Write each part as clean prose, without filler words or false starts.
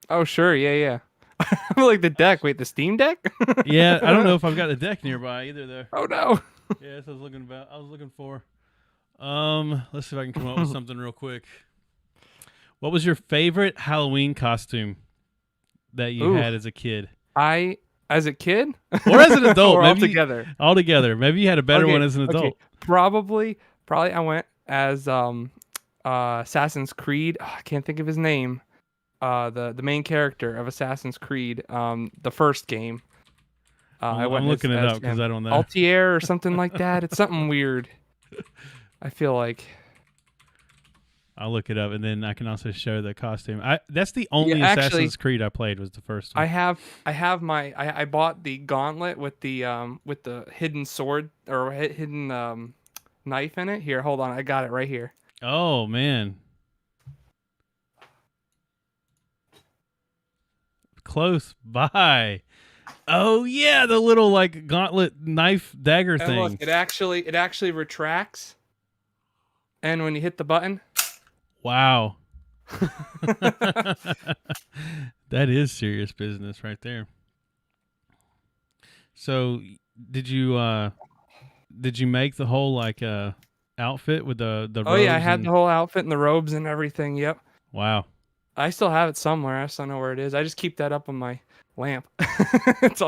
Oh, sure. Yeah, yeah. I'm like the deck. Wait, the Steam Deck? Yeah, I don't know if I've got the deck nearby either though. Oh no. Yeah, that's what I was looking for. Let's see if I can come up with something real quick. What was your favorite Halloween costume that you Ooh, had as a kid? I as a kid Or as an adult, or all maybe you, together. all together. Maybe you had a better one Okay, as an okay. adult. Probably I went as Assassin's Creed. I can't think of his name. The main character of Assassin's Creed, the first game. I I'm went looking it as up because him. I don't know. Altier or something like that. It's something weird. I feel like. I'll look it up and then I can also show the costume. That's the Yeah, only actually, Assassin's Creed I played was the first I one. have I have my I bought the gauntlet with the hidden sword or hidden knife in it. Here, hold on. I got it right here. Oh man, close by. Oh yeah, the little like gauntlet knife dagger And look, thing. it actually retracts. And when you hit the button, Wow. That is serious business right there. So did you make the whole like outfit with the oh yeah, I robes had the and whole outfit and the robes and everything. Yep. wow. I still have it somewhere. I just don't know where it is. I just keep that up on my lamp. It's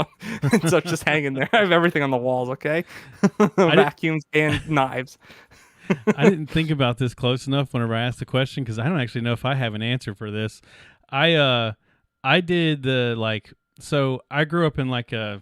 just hanging there. I have everything on the walls, okay? I did Vacuums and knives. I didn't think about this close enough whenever I asked the question because I don't actually know if I have an answer for this. I uh I did the like so I grew up in like a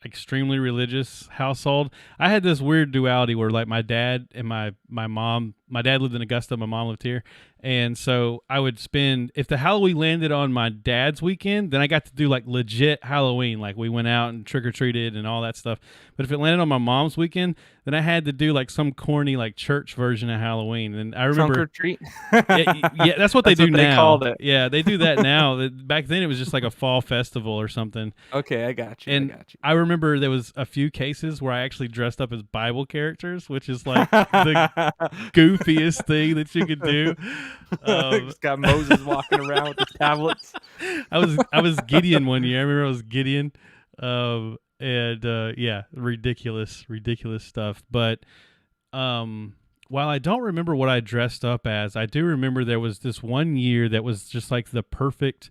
extremely religious household. I had this weird duality where like my dad and my mom, my dad lived in Augusta, my mom lived here. And so I would spend if the Halloween landed on my dad's weekend, then I got to do like legit Halloween. Like we went out and trick or treated and all that stuff. But if it landed on my mom's weekend, then I had to do like some corny like church version of Halloween. And I Trunk remember or treat. yeah, that's what they That's do what they called now. it. Yeah, they do that now. Back then it was just like a fall festival or something. Okay, I got you. I And got you. I remember there was a few cases where I actually dressed up as Bible characters, which is like the goofiest thing that you could do. Um, Just got Moses walking around with the tablets. I was Gideon one year. I remember I was Gideon, and yeah, ridiculous stuff. But while I don't remember what I dressed up as, I do remember there was this one year that was just like the perfect,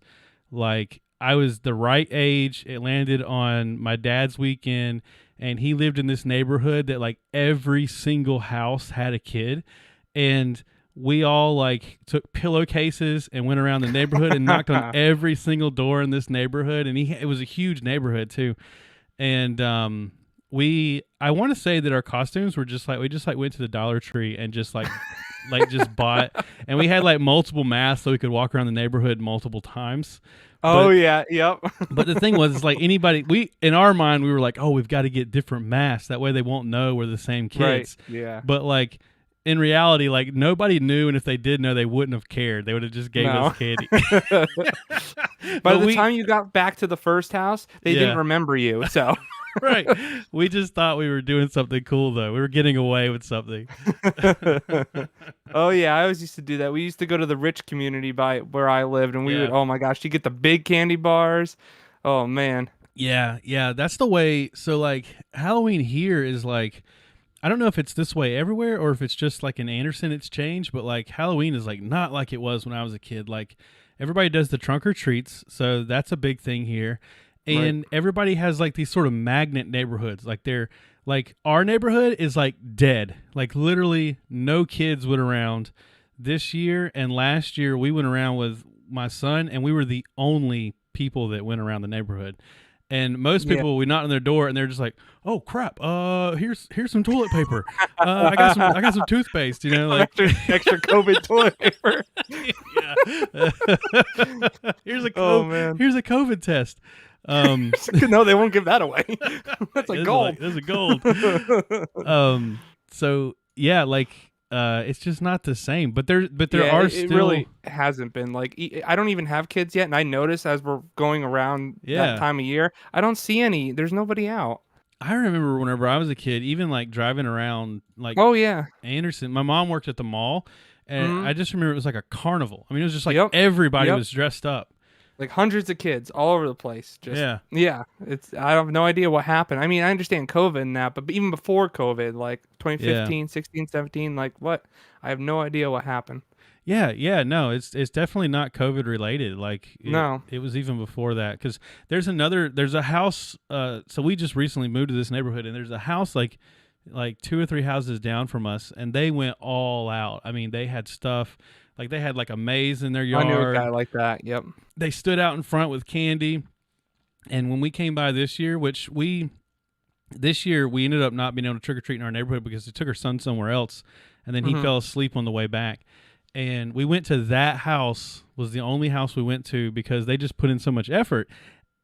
like I was the right age. It landed on my dad's weekend, and he lived in this neighborhood that like every single house had a kid, and we all like took pillowcases and went around the neighborhood and knocked on every single door in this neighborhood, and it was a huge neighborhood too, and we I want to say that our costumes were just like we just like went to the Dollar Tree and just like just bought, and we had like multiple masks so we could walk around the neighborhood multiple times. Oh But yeah, yep. but the thing was, it's like anybody we in our mind we were like, oh, we've got to get different masks that way they won't know we're the same Right. kids. Yeah. But like in reality, like nobody knew, and if they did know, they wouldn't have cared. They would have just gave us No. candy. By But the we time you got back to the first house, they didn't yeah. remember you. So Right. We just thought we were doing something cool though. We were getting away with something. oh yeah, I always used to do that. We used to go to the rich community by where I lived, and we would. Yeah. Oh my gosh, you get the big candy bars. Oh man. Yeah, that's the way. So like Halloween here is like I don't know if it's this way everywhere or if it's just like in Anderson it's changed, but like Halloween is like not like it was when I was a kid. Like everybody does the trunk or treats, so that's a big thing here. Right. And everybody has like these sort of magnet neighborhoods. Like they're like our neighborhood is like dead. Like literally no kids went around this year, and last year we went around with my son and we were the only people that went around the neighborhood. And most Yeah. people, we knock on their door, and they're just like, "Oh crap! Here's some toilet paper. I got some toothpaste. You know, like extra COVID toilet paper. yeah. Oh man. Here's a COVID test. Um, no, they won't give that away. That's like gold. This is gold. So yeah, like it's just not the same. But there Yeah, are it still really hasn't been. Like, I don't even have kids yet, and I notice as we're going around that yeah. time of year, I don't see any. There's nobody out. I remember whenever I was a kid, even like driving around like Oh yeah. Anderson. My mom worked at the mall, And I just remember it was like a carnival. I mean, it was just like Yep. everybody Yep. was dressed up. Like hundreds of kids all over the place. Just Yeah. I have no idea what happened. I mean, I understand COVID and that, but even before COVID, like Yeah. 2015, 16, 17, like what? I have no idea what happened. Yeah, no, it's definitely not COVID related. Like No. it was even before that, because there's a house. So we just recently moved to this neighborhood, and there's a house like 2 or 3 houses down from us, and they went all out. I mean, they had stuff like they had like a maze in their yard. I knew a guy like that. Yep. They stood out in front with candy, and when we came by this year, this year we ended up not being able to trick or treat in our neighborhood because we took our son somewhere else, and then he fell asleep on the way back. And we went to that house, was the only house we went to, because they just put in so much effort.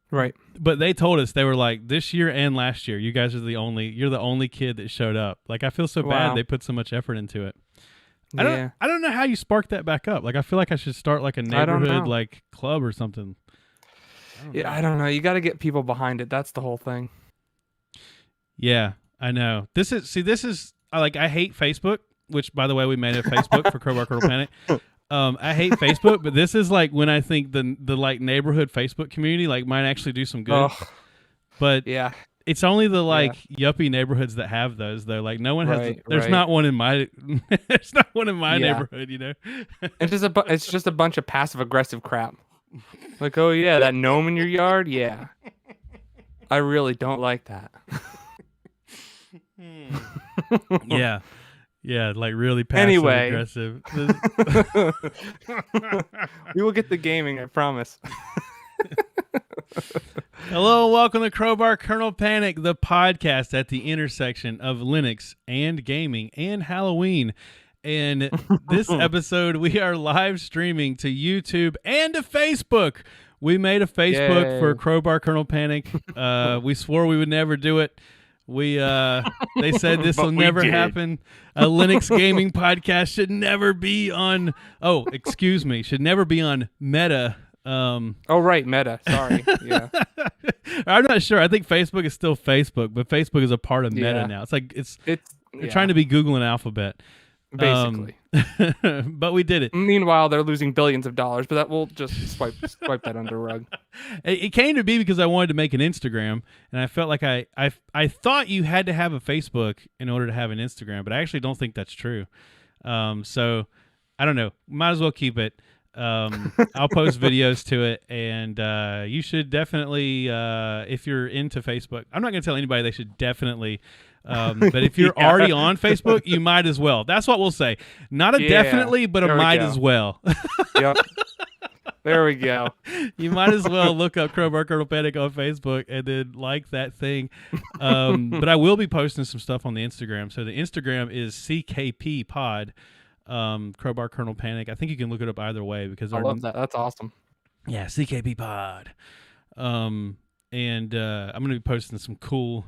Right. But they told us, they were like, this year and last year, you're the only kid that showed up. Like, I feel so bad they put so much effort into it. I don't know how you spark that back up. Like, I feel like I should start like a neighborhood like club or something. I don't know. You got to get people behind it. That's the whole thing. Yeah, I know. This is I hate Facebook, which, by the way, we made a Facebook for Crowbar Kernel Panic. I hate Facebook, but this is like when I think the like neighborhood Facebook community like might actually do some good. But yeah, it's only the yuppie neighborhoods that have those though. Like no one has. There's not one in my. There's not one in my neighborhood. You know. It's just a bunch of passive aggressive crap. Like, oh yeah, that gnome in your yard. Yeah, I really don't like that. Yeah. Yeah, like really passive aggressive. We will get the gaming, I promise. Hello and welcome to Crowbar Kernel Panic, the podcast at the intersection of Linux and gaming and Halloween. And this episode, we are live streaming to YouTube and to Facebook. We made a Facebook for Crowbar Kernel Panic. We swore we would never do it. They said this will never happen. A Linux gaming podcast should never be on. Oh, excuse me, should never be on Meta. Right, Meta. Sorry. Yeah. I'm not sure. I think Facebook is still Facebook, but Facebook is a part of Meta now. It's like they're trying to be Google and Alphabet. Basically. But we did it. Meanwhile, they're losing billions of dollars, but that we'll just swipe that under the rug. It came to be because I wanted to make an Instagram, and I felt like I thought you had to have a Facebook in order to have an Instagram, but I actually don't think that's true. So I don't know. Might as well keep it. I'll post videos to it, and you should definitely, if you're into Facebook, I'm not going to tell anybody they should definitely. But if you're already on Facebook, you might as well. That's what we'll say. Not a definitely, but a might as well. Yep. There we go. You might as well look up Crowbar Kernel Panic on Facebook and then like that thing. But I will be posting some stuff on the Instagram. So the Instagram is CKP Pod, Crowbar Kernel Panic. I think you can look it up either way because I love that. That's awesome. Yeah, CKP Pod. And I'm going to be posting some cool.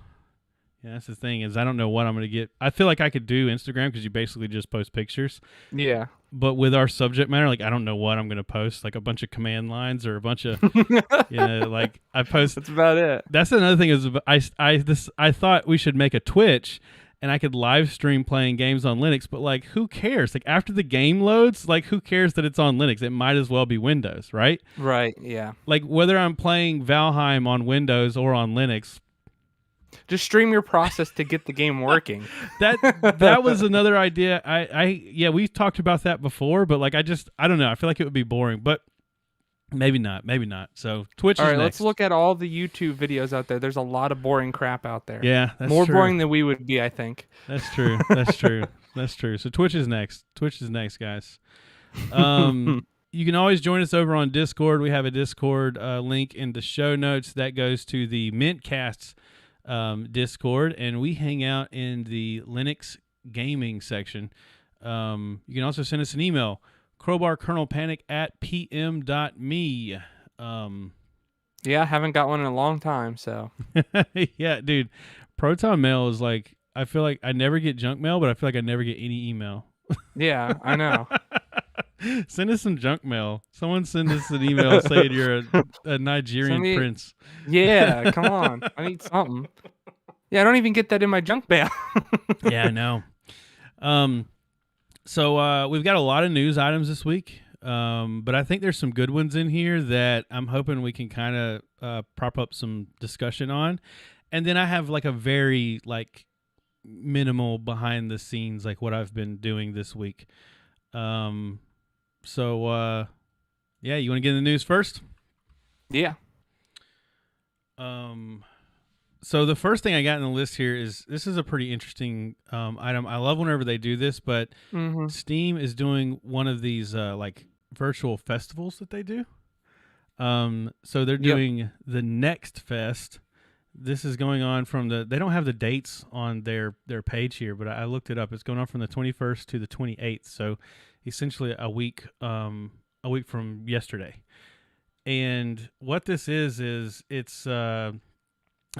Yeah, that's the thing is I don't know what I'm going to get. I feel like I could do Instagram because you basically just post pictures. Yeah. But with our subject matter, like I don't know what I'm going to post, like a bunch of command lines or a bunch of, like I post. That's about it. That's another thing is I thought we should make a Twitch and I could live stream playing games on Linux, but like who cares? Like after the game loads, like who cares that it's on Linux? It might as well be Windows, right? Right, yeah. Like whether I'm playing Valheim on Windows or on Linux, just stream your process to get the game working. That was another idea. We've talked about that before, but like I don't know. I feel like it would be boring, but maybe not. So Twitch is next. All right, let's look at all the YouTube videos out there. There's a lot of boring crap out there. Yeah, that's more true. Boring than we would be, I think. That's true. That's true. So Twitch is next, guys. You can always join us over on Discord. We have a Discord link in the show notes that goes to the Mintcasts Discord, and we hang out in the Linux gaming section. You can also send us an email, crowbarkernelpanic@pm.me. Yeah, I haven't got one in a long time, so. Yeah, dude. Proton mail is like, I feel like I never get junk mail, but I feel like I never get any email. Yeah, I know. Send us some junk mail. Someone send us an email saying you're a Nigerian prince. Yeah, come on. I need something. Yeah, I don't even get that in my junk mail. Yeah, I know. So we've got a lot of news items this week, but I think there's some good ones in here that I'm hoping we can kind of prop up some discussion on. And then I have like a very like minimal behind the scenes, like what I've been doing this week. Um, so yeah, you want to get in the news first? Yeah. Um, so the first thing I got in the list here is this is a pretty interesting item. I love whenever they do this, but Mm-hmm. Steam is doing one of these like virtual festivals that they do. So they're Yep. doing the Next Fest. This is going on from they don't have the dates on their page here, but I looked it up. It's going on from the 21st to the 28th. So essentially a week from yesterday. And what this is it's a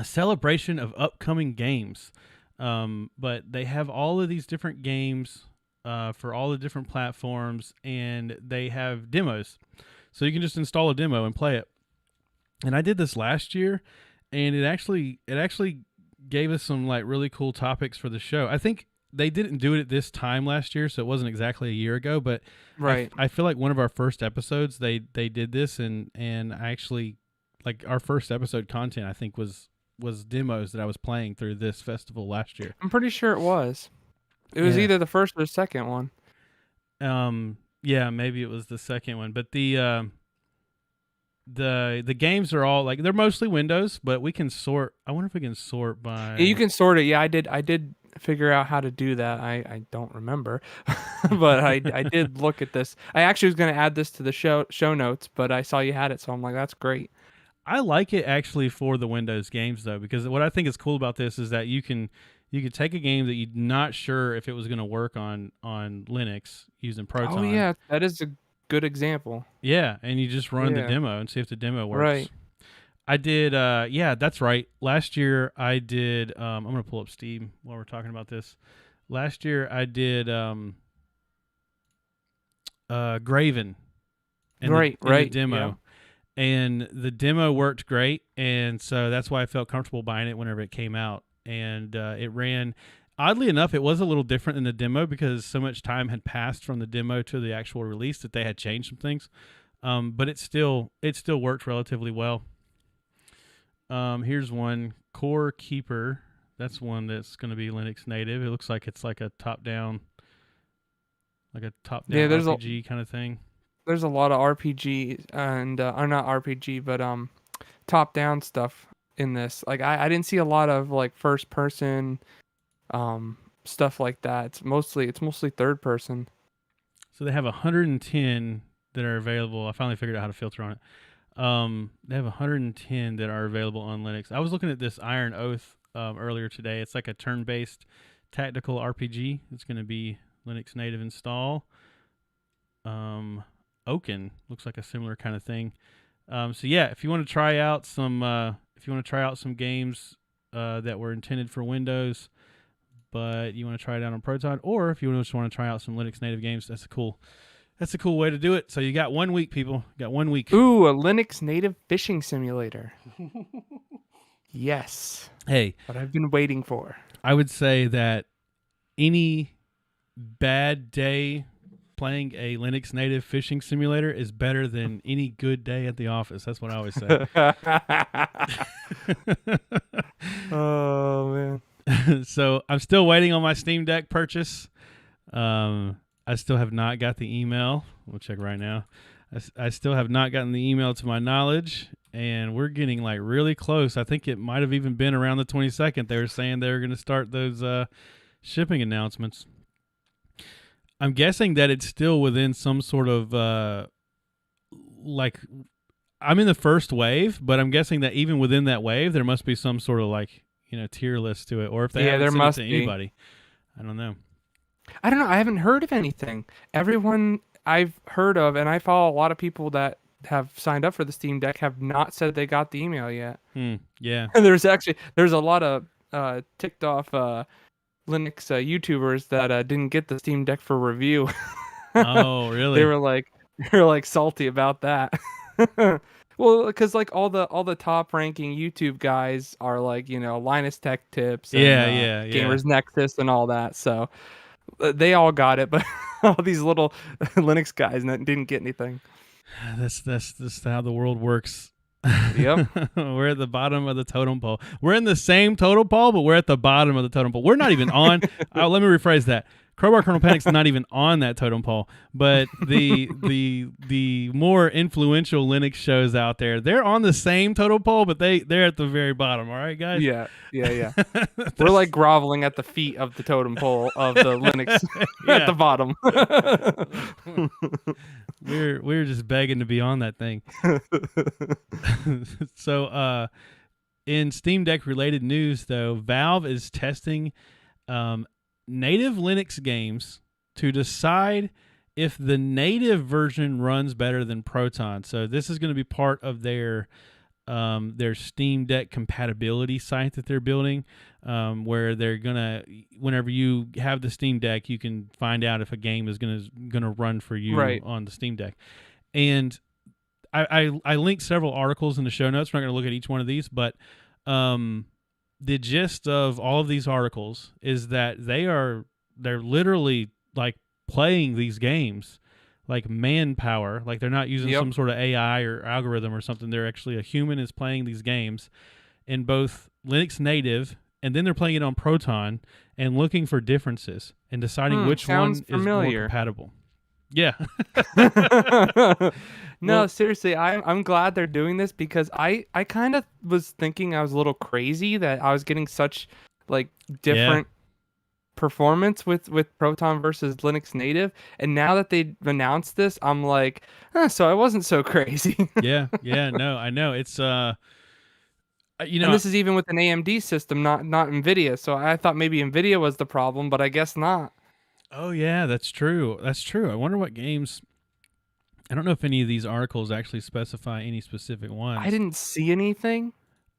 celebration of upcoming games. But they have all of these different games for all the different platforms, and they have demos. So you can just install a demo and play it. And I did this last year, and it actually gave us some like really cool topics for the show. I think they didn't do it at this time last year, so it wasn't exactly a year ago. But Right. I feel like one of our first episodes they did this, and I actually like our first episode content I think was demos that I was playing through this festival last year. I'm pretty sure it was. It was Yeah. either the first or the second one. Yeah, maybe it was the second one, but the games are all like they're mostly Windows, but we can sort. I wonder if we can sort by. Yeah, you can sort it. Yeah, I did figure out how to do that. I don't remember, but I did look at this. I actually was going to add this to the show notes, but I saw you had it, so I'm like, that's great. I like it actually for the Windows games though, because what I think is cool about this is that you can take a game that you're not sure if it was going to work on Linux using Proton. Oh yeah, that is a good example. Yeah, and you just run the Yeah. demo and see if the demo works. Right. I did yeah, that's right. Last year I did I'm going to pull up Steam while we're talking about this. Last year I did Graven in Right. the Right. demo. Yeah. And the demo worked great, and so that's why I felt comfortable buying it whenever it came out. And it ran. Oddly enough, it was a little different in the demo because so much time had passed from the demo to the actual release that they had changed some things. But it still worked relatively well. Here's one, Core Keeper. That's one that's going to be Linux native. It looks like it's like a top down Yeah, there's RPG kind of thing. there's a lot of RPG and or not RPG, but top down stuff in this. Like I didn't see a lot of like first person stuff like that. It's mostly third person. So they have 110 that are available. I finally figured out how to filter on it. They have 110 that are available on Linux. I was looking at this Iron Oath earlier today. It's like a turn-based tactical RPG. It's going to be Linux native install. Oaken looks like a similar kind of thing. So yeah, if you want to try out some games that were intended for Windows, but you want to try it out on Proton, or if you just want to try out some Linux native games, that's a cool way to do it. So you got 1 week, people. You got 1 week. Ooh, a Linux native fishing simulator. Yes. Hey, What I've been waiting for. I would say that any bad day playing a Linux native fishing simulator is better than any good day at the office. That's what I always say. Oh man. So I'm still waiting on my Steam Deck purchase. I still have not got the email. We'll check right now. I still have not gotten the email to my knowledge, and we're getting like really close. I think it might have even been around the 22nd. They were saying they were going to start those shipping announcements. I'm guessing that it's still within some sort of like I'm in the first wave, but I'm guessing that even within that wave, there must be some sort of like tier list to it, or if they haven't there sent must it to be. anybody, I don't know. I don't know. I haven't heard of anything. Everyone I've heard of, and I follow a lot of people that have signed up for the Steam Deck, have not said they got the email yet. Yeah. And there's a lot of ticked off Linux YouTubers that didn't get the Steam Deck for review. Oh, really? They were like salty about that. Well, because like all the top ranking YouTube guys are like Linus Tech Tips, and, Yeah. Gamers Nexus and all that. So They all got it, but all these little Linux guys didn't get anything. That's how the world works. Yep. We're at the bottom of the totem pole. We're in the same totem pole, but we're at the bottom of the totem pole. We're not even on. Let me rephrase that. Crowbar Kernel Panic's not even on that totem pole, but the more influential Linux shows out there, they're on the same totem pole, but they're at the very bottom. All right, guys. Yeah. We're like groveling at the feet of the totem pole of the Linux at the bottom. we're just begging to be on that thing. So, in Steam Deck related news, though, Valve is testing native Linux games to decide if the native version runs better than Proton. So this is going to be part of their Steam Deck compatibility site that they're building, where they're gonna, whenever you have the Steam Deck, you can find out if a game is gonna run for you on the Steam Deck. And I linked several articles in the show notes. We're not going to look at each one of these, but the gist of all of these articles is that they're literally like playing these games like manpower, like they're not using some sort of AI or algorithm or something. They're actually, a human is playing these games in both Linux native, and then they're playing it on Proton and looking for differences and deciding which one is more compatible. Yeah. No, seriously, I'm glad they're doing this, because I kind of was thinking I was a little crazy that I was getting such like different performance with Proton versus Linux native, and now that they announced this, I'm like, so I wasn't so crazy. No, I know it's and this is even with an AMD system, not Nvidia. So I thought maybe Nvidia was the problem, but I guess not. Oh yeah, that's true. I wonder what games. I don't know if any of these articles actually specify any specific ones. I didn't see anything.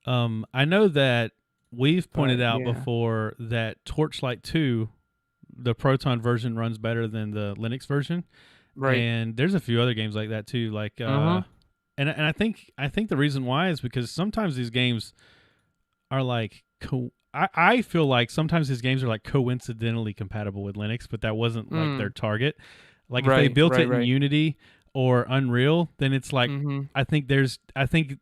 I know that we've pointed out before that Torchlight 2, the Proton version runs better than the Linux version. Right. And there's a few other games like that too. Like and I think the reason why is because sometimes these games are like I feel like sometimes these games are like coincidentally compatible with Linux, but that wasn't like their target. Like if they built it in Unity or Unreal, then it's like I think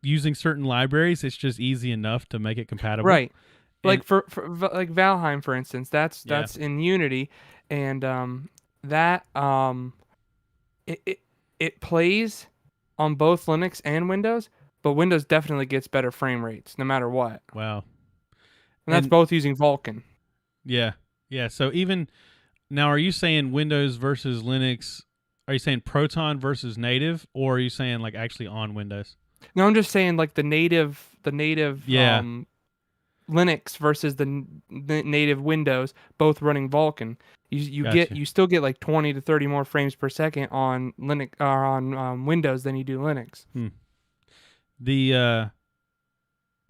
using certain libraries, it's just easy enough to make it compatible. Right. Like for like Valheim, for instance, that's in Unity, and it plays on both Linux and Windows, but Windows definitely gets better frame rates no matter what. Wow. And that's both using Vulkan. Yeah. Yeah. So even now, are you saying Windows versus Linux? Are you saying Proton versus native, or are you saying like actually on Windows? No, I'm just saying like the native Linux versus the native Windows, both running Vulkan. You still get like 20 to 30 more frames per second on Linux or on Windows than you do Linux.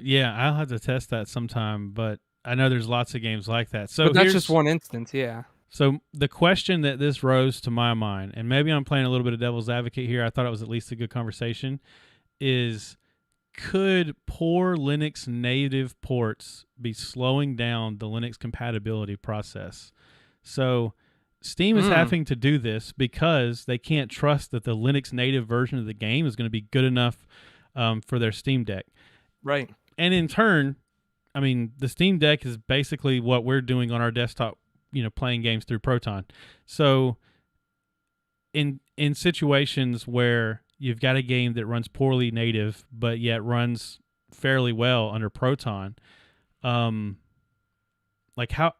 I'll have to test that sometime, but I know there's lots of games like that. So but that's just one instance, yeah. So the question that this rose to my mind, and maybe I'm playing a little bit of devil's advocate here, I thought it was at least a good conversation, is could poor Linux native ports be slowing down the Linux compatibility process? So Steam is having to do this because they can't trust that the Linux native version of the game is going to be good enough for their Steam Deck. Right. And in turn, I mean, the Steam Deck is basically what we're doing on our desktop, playing games through Proton. So in situations where you've got a game that runs poorly native, but yet runs fairly well under Proton, like how,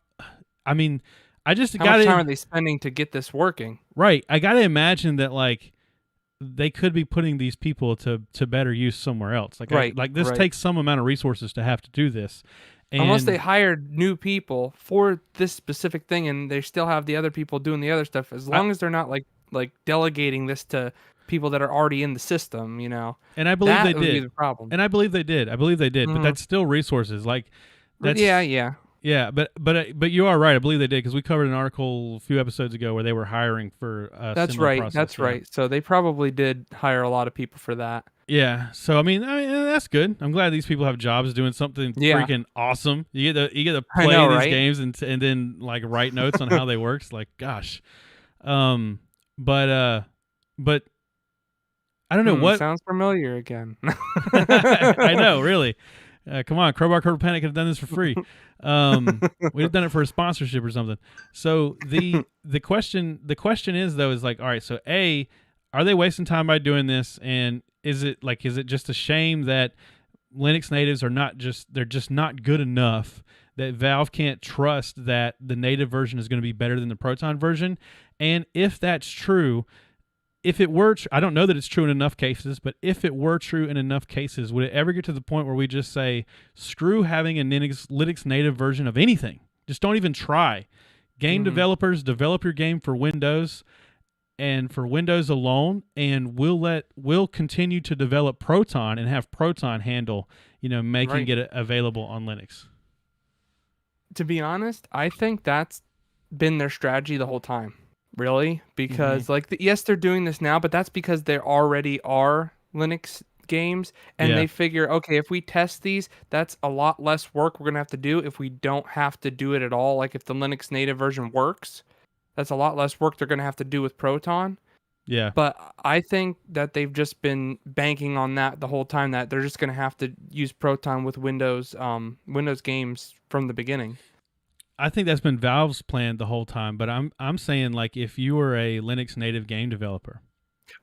I mean, I just how much time are they spending to get this working? Right. I got to imagine that like they could be putting these people to better use somewhere else. Like, this takes some amount of resources to have to do this. And unless they hired new people for this specific thing, and they still have the other people doing the other stuff, as long as they're not like delegating this to people that are already in the system, And I believe they did. Be the problem. And I believe they did. But that's still resources. Like that's yeah. Yeah, but you are right. I believe they did because we covered an article a few episodes ago where they were hiring for a That's similar right. process. That's Yeah. right. So they probably did hire a lot of people for that. Yeah. So I mean that's good. I'm glad these people have jobs doing something Yeah, freaking awesome. You get to I play know, these right? games and then like write notes on how they work. It's like gosh. Um but I don't know what Sounds familiar again. I know, really. Come on, Crowbar Crowbar Panic could have done this for free. We'd have done it for a sponsorship or something. So the question is though is like, all right, so A, are they wasting time by doing this? And is it just a shame that Linux natives are not just they're just not good enough that Valve can't trust that the native version is going to be better than the Proton version? And if that's true, if it were, I don't know that it's true in enough cases, but if it were true in enough cases, would it ever get to the point where we just say, screw having a Linux native version of anything? Just don't even try. Game Mhm. developers, develop your game for Windows and for Windows alone, and we'll continue to develop Proton and have Proton handle, making Right. it available on Linux. To be honest, I think that's been their strategy the whole time. Really? Mm-hmm. Because yes, they're doing this now, but that's because there already are Linux games and Yeah, they figure, okay, if we test these, that's a lot less work we're going to have to do if we don't have to do it at all. Like if the Linux native version works, that's a lot less work they're going to have to do with Proton. yeah. But I think that they've just been banking on that the whole time, that they're just going to have to use Proton with Windows games from the beginning. I think that's been Valve's plan the whole time, but I'm saying like if you were a Linux native game developer.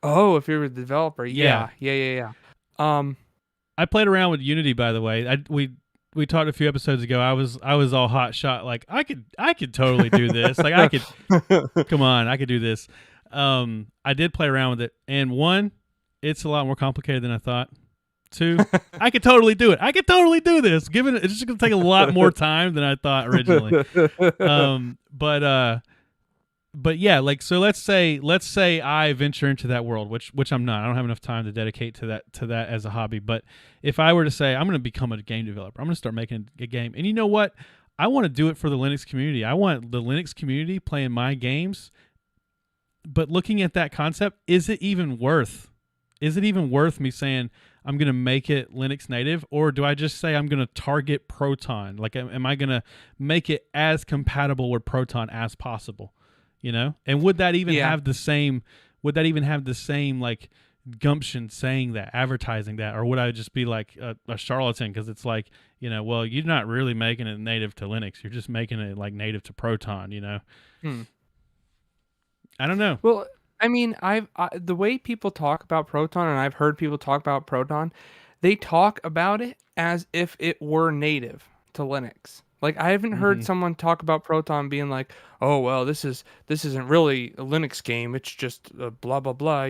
Oh, if you're a developer, Yeah, yeah. Um, I played around with Unity, by the way. We talked a few episodes ago. I was all hot shot. Like I could totally do this. Like I could come on, I could do this. I did play around with it, and one, it's a lot more complicated than I thought. Two, I could totally do it. I could totally do this. Given it's just gonna take a lot more time than I thought originally. Um, but uh, but yeah, like so let's say I venture into that world, which I'm not. I don't have enough time to dedicate to that as a hobby. But if I were to say I'm going to become a game developer, I'm going to start making a game. And you know what? I want to do it for the Linux community. I want the Linux community playing my games. But looking at that concept, is it even worth me saying I'm going to make it Linux native, or do I just say I'm going to target Proton? Like am I going to make it as compatible with Proton as possible? And would that even yeah. have the same like gumption saying that, advertising that, or would I just be like a charlatan because it's like, well, you're not really making it native to Linux, you're just making it like native to Proton. Hmm. I don't know. Well, I mean, the way people talk about Proton, and I've heard people talk about Proton, they talk about it as if it were native to Linux. Like I haven't heard Mm-hmm. someone talk about Proton being like, "Oh, well, this isn't really a Linux game. It's just blah blah blah,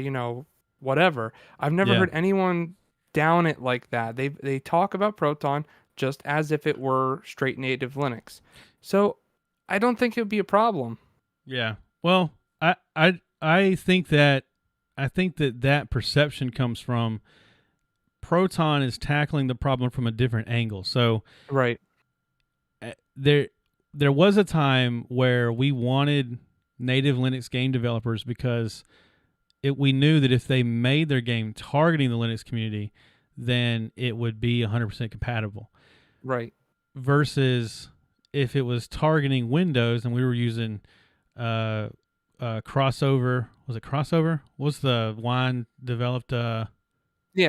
whatever." I've never Yeah. heard anyone down it like that. They talk about Proton just as if it were straight native Linux. So, I don't think it would be a problem. Yeah. Well, I think that perception comes from Proton is tackling the problem from a different angle. So Right. there was a time where we wanted native Linux game developers because we knew that if they made their game targeting the Linux community, then it would be 100% compatible. Right. Versus if it was targeting Windows and we were using crossover. Was it crossover? What was the wine developed Yeah,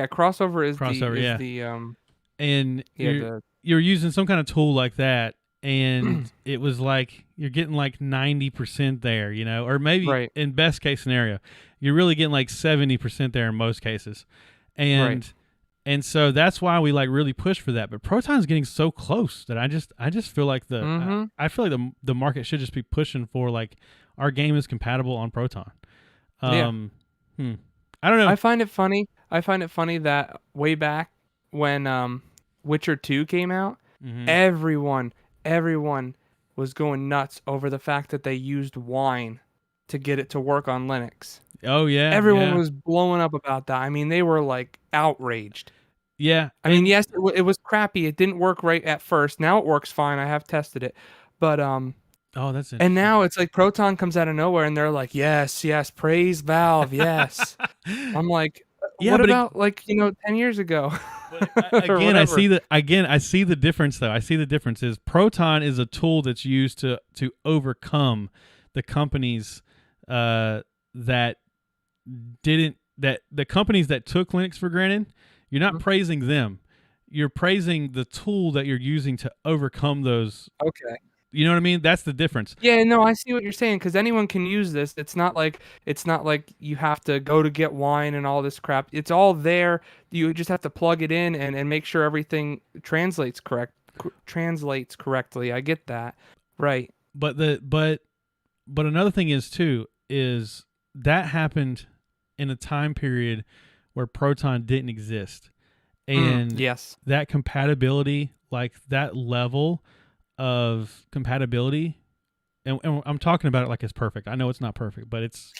crossover is the crossover? is Yeah, the and yeah, you're using some kind of tool like that, and it was like you're getting like 90% there, or maybe right. in best case scenario, you're really getting like 70% there in most cases, Right. and so that's why we like really push for that. But Proton's getting so close that I just feel like Mhm. I feel like the market should just be pushing for like our game is compatible on Proton. Yeah. Um, hmm. I don't know. I find it funny that way back when Witcher 2 came out, Mm-hmm. everyone was going nuts over the fact that they used wine to get it to work on Linux. Oh yeah, Everyone yeah. was blowing up about that. I mean, they were like outraged. Yeah, I mean, yes, it was crappy. It didn't work right at first. Now it works fine. I have tested it, but oh, that's and interesting. now it's like Proton comes out of nowhere, and they're like, yes, yes, praise Valve, yes. I'm like, Yeah, what but about like 10 years ago, but or again, whatever? I see the difference though. I see the difference is Proton is a tool that's used to overcome the companies that didn't that the companies that took Linux for granted. You're not Mhm. praising them. You're praising the tool that you're using to overcome those. Okay. You know what I mean? That's the difference. Yeah, no, I see what you're saying because anyone can use this. It's not like you have to go to get wine and all this crap. It's all there. You just have to plug it in and make sure everything translates correctly. I get that. Right. But but another thing is too is that happened in a time period where Proton didn't exist, and Yes. that compatibility, like that level of compatibility, and I'm talking about it like it's perfect. I know it's not perfect, but it's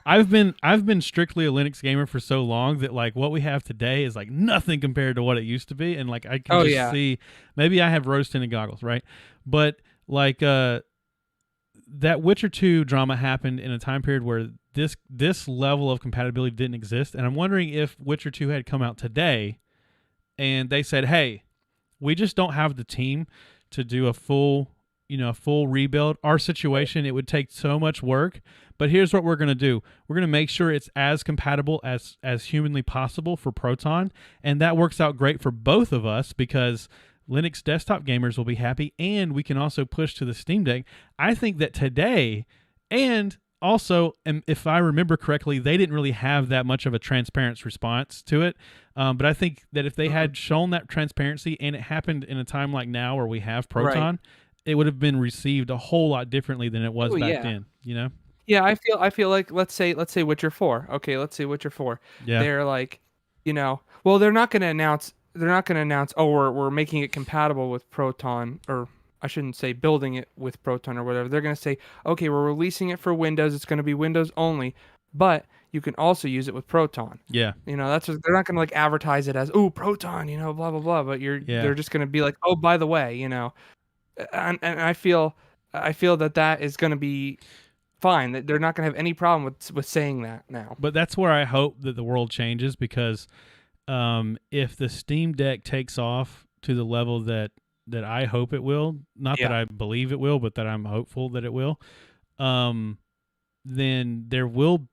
I've been strictly a Linux gamer for so long that like what we have today is like nothing compared to what it used to be, and like I can Oh just yeah. see maybe I have rose tinted goggles, right? But like that Witcher 2 drama happened in a time period where this level of compatibility didn't exist, and I'm wondering if Witcher 2 had come out today and they said, "Hey, we just don't have the team to do a full rebuild. Our situation, it would take so much work, but here's what we're going to do. We're going to make sure it's as compatible as humanly possible for Proton, and that works out great for both of us because Linux desktop gamers will be happy, and we can also push to the Steam Deck." I think that today, and also, and if I remember correctly, they didn't really have that much of a transparent response to it. But I think that if they Mhm. had shown that transparency and it happened in a time like now where we have Right. Proton, it would have been received a whole lot differently than it was Oh back yeah. then. You know? Yeah, I feel like let's say Witcher 4. Okay, let's say Witcher 4. Yeah. They're like, well, they're not going to announce, "Oh, we're making it compatible with Proton," or I shouldn't say building it with Proton or whatever. They're going to say, "Okay, we're releasing it for Windows. It's going to be Windows only, but you can also use it with Proton." Yeah. That's what they're not going to like advertise it as, "Oh, Proton," blah blah blah, but Yeah. they're just going to be like, "Oh, by the way," and I feel that is going to be fine. That they're not going to have any problem with saying that now. But that's where I hope that the world changes because if the Steam Deck takes off to the level that I hope it will, not that Yeah. I believe it will, but that I'm hopeful that it will, um, then there will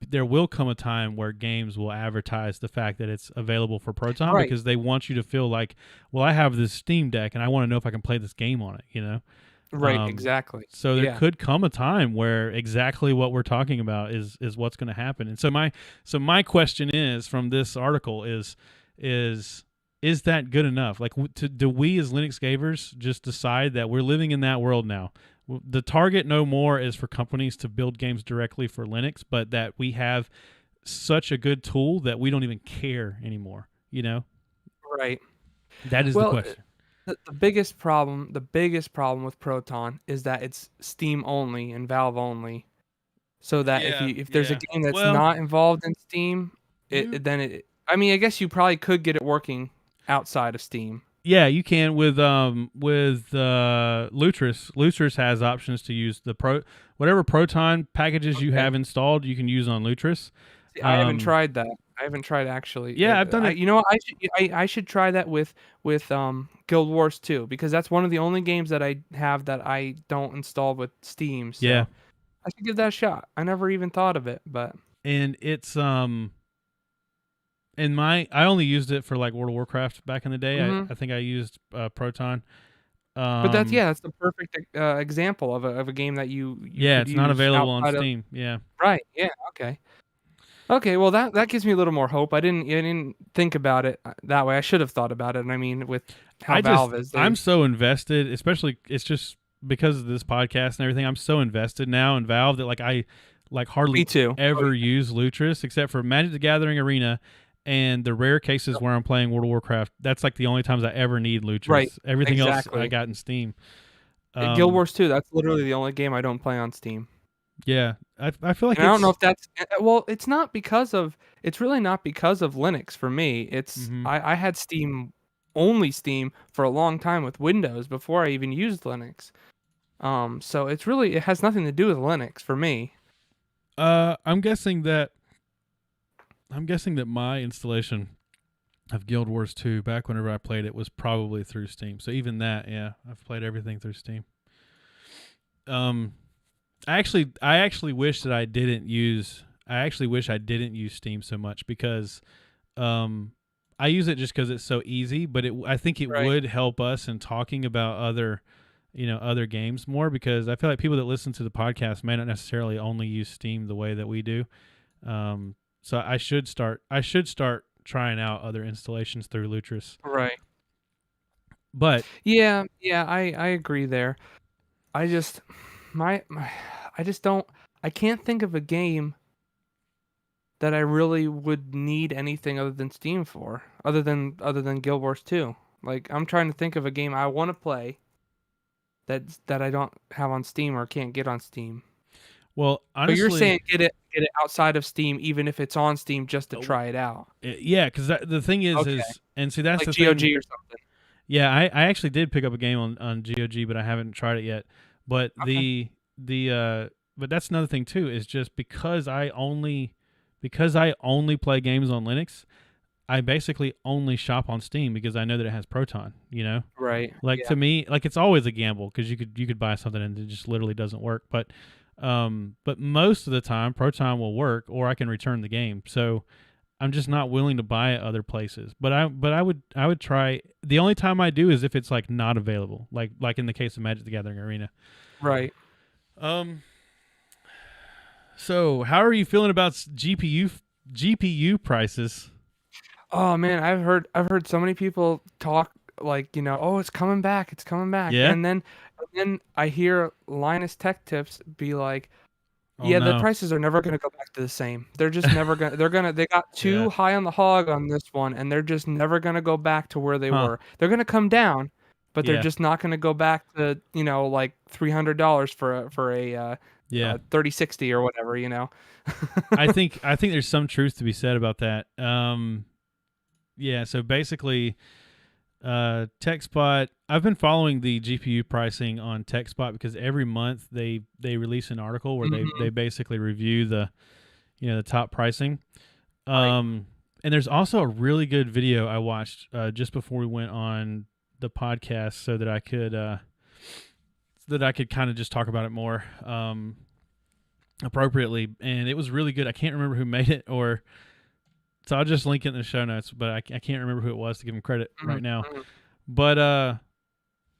come a time where games will advertise the fact that it's available for Proton Right. because they want you to feel like, well, I have this Steam Deck and I want to know if I can play this game on it, you know? Right. Exactly. So there Yeah. could come a time where exactly what we're talking about is what's going to happen. And so my question is from this article is is that good enough? Like, do we as Linux gamers just decide that we're living in that world now? The target no more is for companies to build games directly for Linux, but that we have such a good tool that we don't even care anymore. You know, Right. that is the Well, question. the biggest problem with Proton is that it's Steam only and Valve only. So that Yeah, if there's a yeah. game that's Well, not involved in Steam, you then I mean, I guess you probably could get it working outside of Steam. Yeah, you can with Lutris. Lutris has options to use whatever Proton packages you Okay. have installed. You can use on Lutris. See, I haven't Um, tried that. I haven't tried actually. yeah, I've done it. You know what? I should try that with Guild Wars 2 because that's one of the only games that I have that I don't install with Steam. Yeah, So I should give that a shot. I never even thought of it, but and it's in my I only used it for like World of Warcraft back in the day. I, hmm I think I used Proton. but that's Um, yeah, that's the perfect example of a game that you yeah, could it's not use available on outside of Steam. Yeah, right. Yeah. Okay. Okay. Well, that gives me a little more hope. I didn't think about it that way. I should have thought about it. And I mean, with how Valve is, I'm so invested, especially it's just because of this podcast and everything. I'm so invested now in Valve that like I like me hardly too. Oh, ever use Lutris except for Magic the Gathering Arena and the rare cases yeah. where I'm playing World of Warcraft. That's like the only times I ever need Right. Lutris. Everything else I Exactly. got in Steam. Guild Um, Wars 2. That's literally the only game I don't play on Steam. Yeah, I feel like And I don't know it's. if that's well, it's not because of it's really not because of Linux for me. It's Hmm. I had only Steam for a long time with Windows before I even used Linux. So it has nothing to do with Linux for me. I'm guessing that my installation of Guild Wars 2 back whenever I played it was probably through Steam. So even that, yeah, I've played everything through Steam. Um, I actually wish that I didn't use. I actually wish I didn't use Steam so much because um, I use it just because it's so easy. But I think it Right. would help us in talking about other games more because I feel like people that listen to the podcast may not necessarily only use Steam the way that we do. So I should start. Trying out other installations through Lutris. Right. But Yeah, I agree there. I just my I just don't I can't think of a game that I really would need anything other than Steam for, other than Guild Wars 2. Like I'm trying to think of a game I want to play that I don't have on Steam or can't get on Steam. well, But you're honestly, saying get it outside of Steam even if it's on Steam just to try it out. yeah, because the thing Okay. is, and see that's Like the thing. GOG or something. Yeah, I actually did pick up a game on GOG, but I haven't tried it yet. But Okay. but that's another thing too is just because I only play games on Linux, I basically only shop on Steam because I know that it has Proton. You know, Right. like Yeah. to me, like it's always a gamble because you could buy something and it just literally doesn't work. But most of the time Proton will work, or I can return the game. So I'm just not willing to buy it other places. But I would try. The only time I do is if it's like not available, like in the case of Magic the Gathering Arena. Right. Um. So how are you feeling about GPU prices? Oh man, I've heard so many people talk like, oh, it's coming back. Yeah. And then I hear Linus Tech Tips be like, Oh yeah, the no. prices are never gonna go back to the same. They're just never gonna they got Yeah. too high on the hog on this one and they're just never gonna go back to where they Huh. were. They're gonna come down, but they're Yeah. just not gonna go back to, like $300 for a Yeah. 3060 or whatever. I think there's some truth to be said about that. Yeah. So basically, TechSpot. I've been following the GPU pricing on TechSpot because every month they release an article where they Mhm. basically review the top pricing. Right. And there's also a really good video I watched just before we went on the podcast so that I could kind of just talk about it more appropriately. And it was really good. I can't remember who made it, or so I'll just link it in the show notes. But I can't remember who it was to give him credit Mhm, right now. mhm. But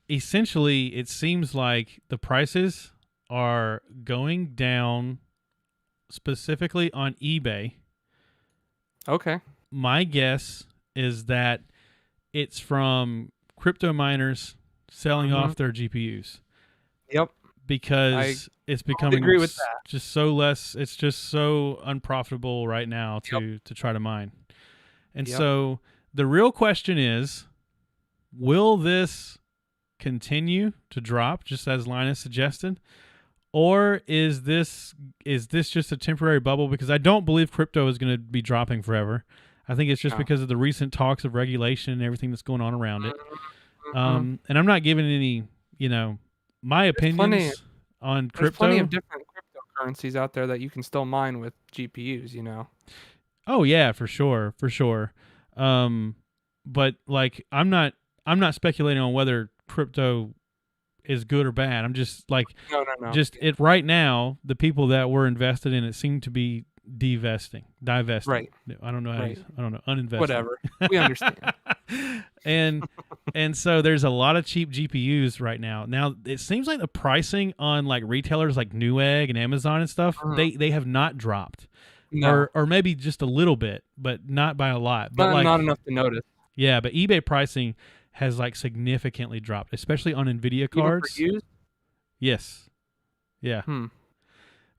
essentially, it seems like the prices are going down specifically on eBay. Okay. My guess is that it's from crypto miners selling Mhm. off their GPUs Yep. I because it's totally becoming agree with that. just so less. It's just so unprofitable right now Yep. to try to mine. And Yep. so the real question is, will this continue to drop just as Linus suggested? Or is this just a temporary bubble? Because I don't believe crypto is going to be dropping forever. I think it's just No. because of the recent talks of regulation and everything that's going on around it. Mhm, mhm. And I'm not giving any, my There's plenty opinions on there's plenty of crypto. different cryptocurrencies out there that you can still mine with GPUs. Oh yeah, for sure, for sure. Um, but like I'm not speculating on whether crypto is good or bad. I'm just like No, no, no. just it right now. The people that were invested in it seem to be divesting. Right, I don't know how to right. use. I don't know uninvesting. Whatever. We understand. and so there's a lot of cheap GPUs right now. Now it seems like the pricing on like retailers like Newegg and Amazon and stuff Mhm. they have not dropped, No. or maybe just a little bit, but not by a lot. But Not like enough to notice. yeah, but eBay pricing has like significantly dropped, especially on Nvidia Even for cards. used? Yes. Yeah. Hmm.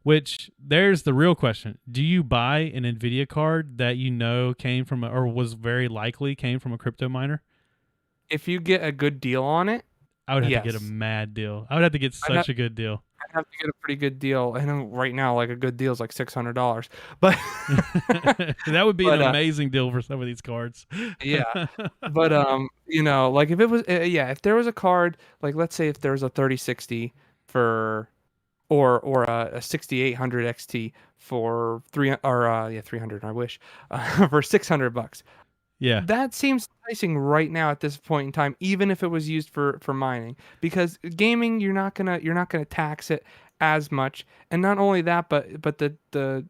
Which there's the real question. Do you buy an Nvidia card that you know came from or was very likely came from a crypto miner? If you get a good deal on it, I would have to get a yes. mad deal. I would have to get I'd have such a good deal. have to get a pretty good deal. I know right now, like a good deal is like $600, but That would be an but amazing deal for some of these cards. yeah, but like if it was yeah, if there was a card, like let's say if there was a 3060 for or a 6800 XT for 300, I wish, for $600. Yeah. That seems enticing right now at this point in time, even if it was used for mining, because gaming you're not gonna tax it as much, and not only that, but the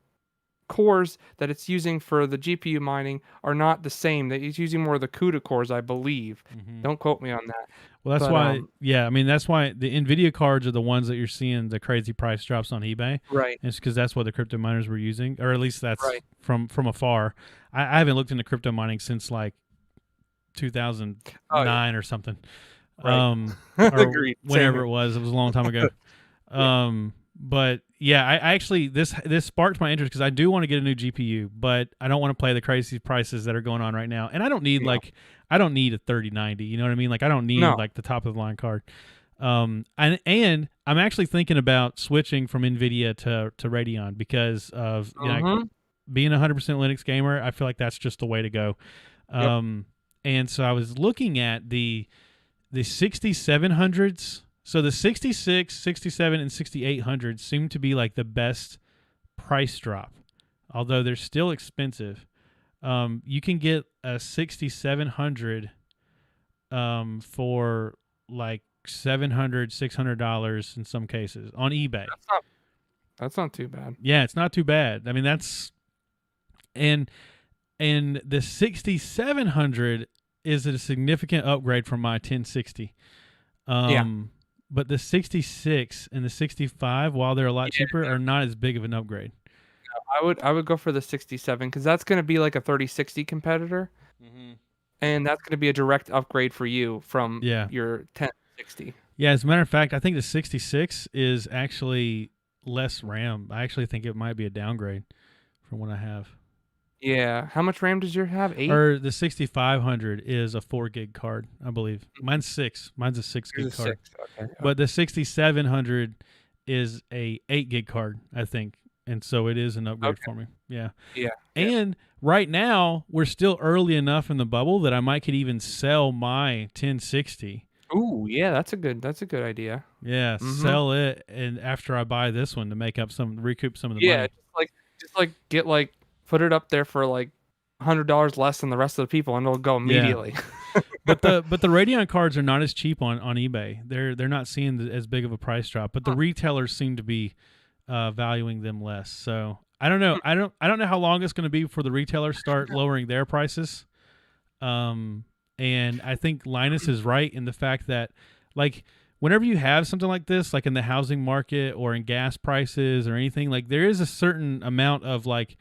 cores that it's using for the GPU mining are not the same. That it's using more of the CUDA cores, I believe. Hmm. Don't quote me on that, Well, that's but why. Yeah, I mean that's why the Nvidia cards are the ones that you're seeing the crazy price drops on eBay. And right, it's because that's what the crypto miners were using, or at least that's right. from afar. I haven't looked into crypto mining since like Oh yeah, 2009 or something, right. or Agreed. Same whenever here. it was. It was a long time ago. Yeah. But yeah, I actually this sparked my interest because I do want to get a new GPU, but I don't want to play the crazy prices that are going on right now, and I don't need No. I don't need a 3090. You know what I mean? Like I don't need No. like the top of the line card. And I'm actually thinking about switching from Nvidia to Radeon because of Mm-hmm. being a 100% Linux gamer. I feel like that's just the way to go. Yep. And so I was looking at the 6700s. So the 66, 67, and 6800s seem to be like the best price drop, although they're still expensive. You can get a 6700 for like $700, $600 in some cases on eBay. That's not too bad. Yeah, it's not too bad. I mean, that's and and the 6700 is a significant upgrade from my 1060. Yeah. But the 66 and the 65, while they're a lot Yeah. cheaper, are not as big of an upgrade. I would go for the 67 because that's gonna be like a 3060 competitor, Mm-hmm. and that's gonna be a direct upgrade for you from Yeah. your 1060. Yeah, as a matter of fact, I think the 66 is actually less RAM. I actually think it might be a downgrade from what I have. Yeah. How much RAM does yours have? 8? Or the 6500 is a 4 gig card, I believe. Mine's 6. Mine's a 6 Yours gig is card. 6. Okay. But the 6700 is a 8 gig card, I think. And so it is an upgrade Okay. for me. Yeah. Yeah. Yeah. And right now, we're still early enough in the bubble that I might could even sell my 1060. Ooh, yeah, that's a good idea. Yeah, Mm-hmm. sell it, and after I buy this one to recoup some of the Yeah, money. just like get like put it up there for like $100 less than the rest of the people, and it'll go Yeah, immediately. but the Radeon cards are not as cheap on eBay. They're not seeing as big of a price drop, but the Huh. retailers seem to be valuing them less. So I don't know. I don't know how long it's going to be before the retailers start lowering their prices. And I think Linus is right in the fact that, like, whenever you have something like this, like in the housing market or in gas prices or anything, like there is a certain amount of like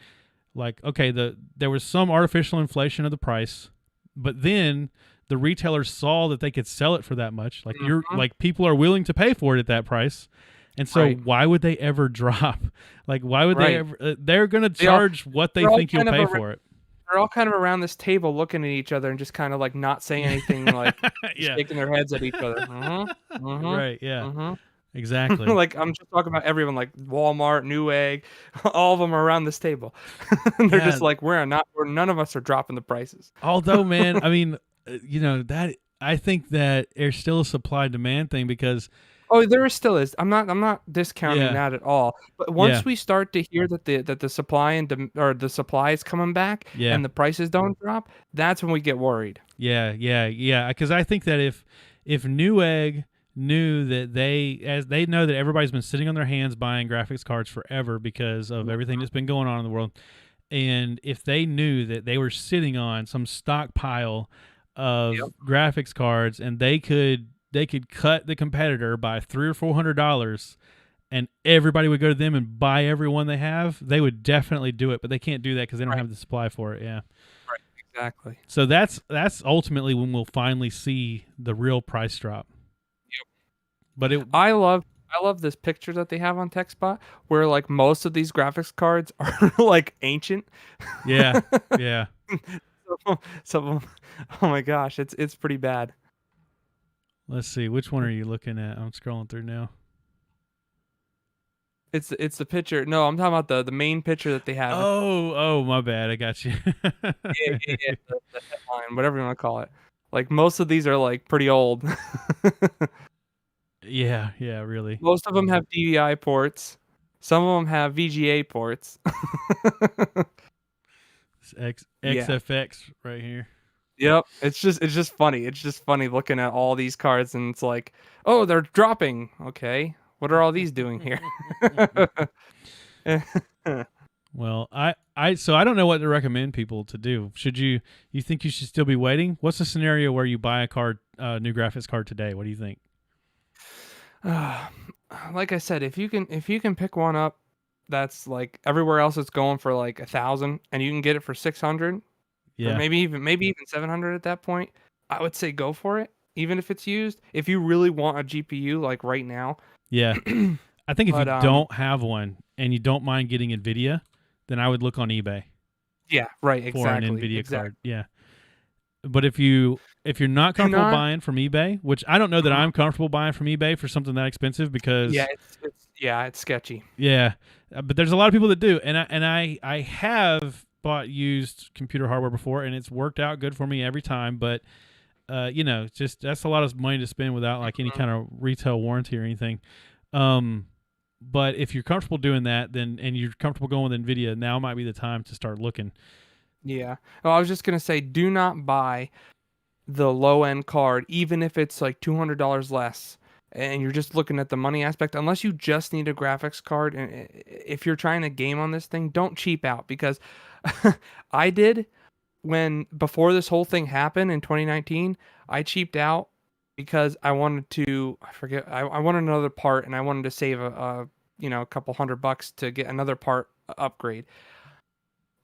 okay, there was some artificial inflation of the price, but then the retailers saw that they could sell it for that much. Like Mhm. like people are willing to pay for it at that price. And so Right. why would they ever drop? Like why would they Right. ever they're going to They all charge what they they're all think you'll kind of pay ar for it. they're all kind of around this table looking at each other and just kind of like not saying anything, like Yeah. shaking their heads at each other. Mhm. Mhm. Right, yeah. Mhm. Exactly. Like I'm just talking about everyone, like Walmart, Newegg, all of them are around this table. And they're Yeah. just like, we're none of us are dropping the prices. Although, man, I mean, that I think that there's still a supply demand thing because Oh, there still is. I'm not discounting yeah. that at all. But Yeah. once we start to hear that the supply or the supply is coming back Yeah. and the prices don't drop, that's when we get worried. Yeah. Because I think that if Newegg knew that they know that everybody's been sitting on their hands buying graphics cards forever because of everything that's been going on in the world, and if they knew that they were sitting on some stockpile of Yep. graphics cards and they could cut the competitor by $300 or $400 and everybody would go to them and buy every one they have, they would definitely do it. But they can't do that because they don't Right. have the supply for it. Yeah. Right. Exactly. So that's ultimately when we'll finally see the real price drop. Yep. But it I love this picture that they have on TechSpot where like most of these graphics cards are like ancient. yeah yeah. So, oh my gosh, it's pretty bad. Let's see, which one are you looking at? I'm scrolling through now. It's the picture. No, I'm talking about the main picture that they have. Oh, my bad. I got you. Yeah. The headline, whatever you want to call it. Like most of these are like pretty old. Yeah, really. Most of them have DVI ports. Some of them have VGA ports. It's Yeah. XFX right here. Yep. It's just funny. It's just funny looking at all these cards and it's like, oh, they're dropping. Okay. What are all these doing here? Well, so I don't know what to recommend people to do. You think you should still be waiting? What's the scenario where you buy a card, new graphics card today? What do you think? Like I said, if you can pick one up that's like everywhere else it's going for like 1,000 and you can get it for 600 or Yeah, maybe even 700 at that point, I would say go for it, even if it's used. If you really want a GPU like right now. yeah. I think if you But don't have one and you don't mind getting Nvidia, then I would look on eBay yeah, right, for an exactly. Nvidia Exactly. card. Yeah. But if you're not Do comfortable not buying from eBay, which I don't know that Mhm. I'm comfortable buying from eBay for something that expensive Yeah, because it's sketchy. yeah, but there's a lot of people that do, and I have bought used computer hardware before, and it's worked out good for me every time. But just that's a lot of money to spend without like any Mhm. kind of retail warranty or anything. Um, but if you're comfortable doing that, then and you're comfortable going with Nvidia, now might be the time to start looking. Yeah. Well, I was just gonna say, do not buy the low end card, even if it's like $200 less, and you're just looking at the money aspect. Unless you just need a graphics card, and if you're trying to game on this thing, don't cheap out because I did when before this whole thing happened in 2019. I cheaped out because I wanted to. I forget. I wanted another part, and I wanted to save a couple $100 to get another part upgrade.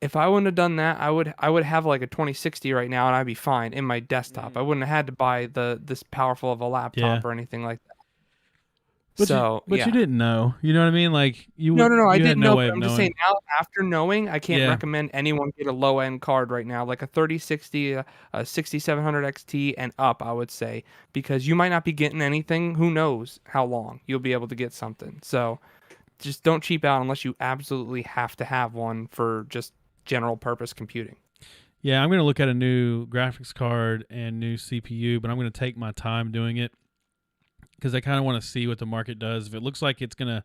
If I wouldn't have done that, I would have like a 2060 right now and I'd be fine in my desktop. I wouldn't have had to buy this powerful of a Yeah, laptop or anything like that. but you So, but you yeah. didn't know. You know what I mean? Like No, I you had didn't no know, way but of I'm just knowing. saying now after knowing, I can't Yeah, recommend anyone get a low end card right now, like a 3060, a 6700 XT and up, I would say, because you might not be getting anything. Who knows how long you'll be able to get something. So, just don't cheap out unless you absolutely have to have one for just general purpose computing. yeah. I'm gonna look at a new graphics card and new CPU, but I'm gonna take my time doing it because I kind of want to see what the market does. If it looks like it's gonna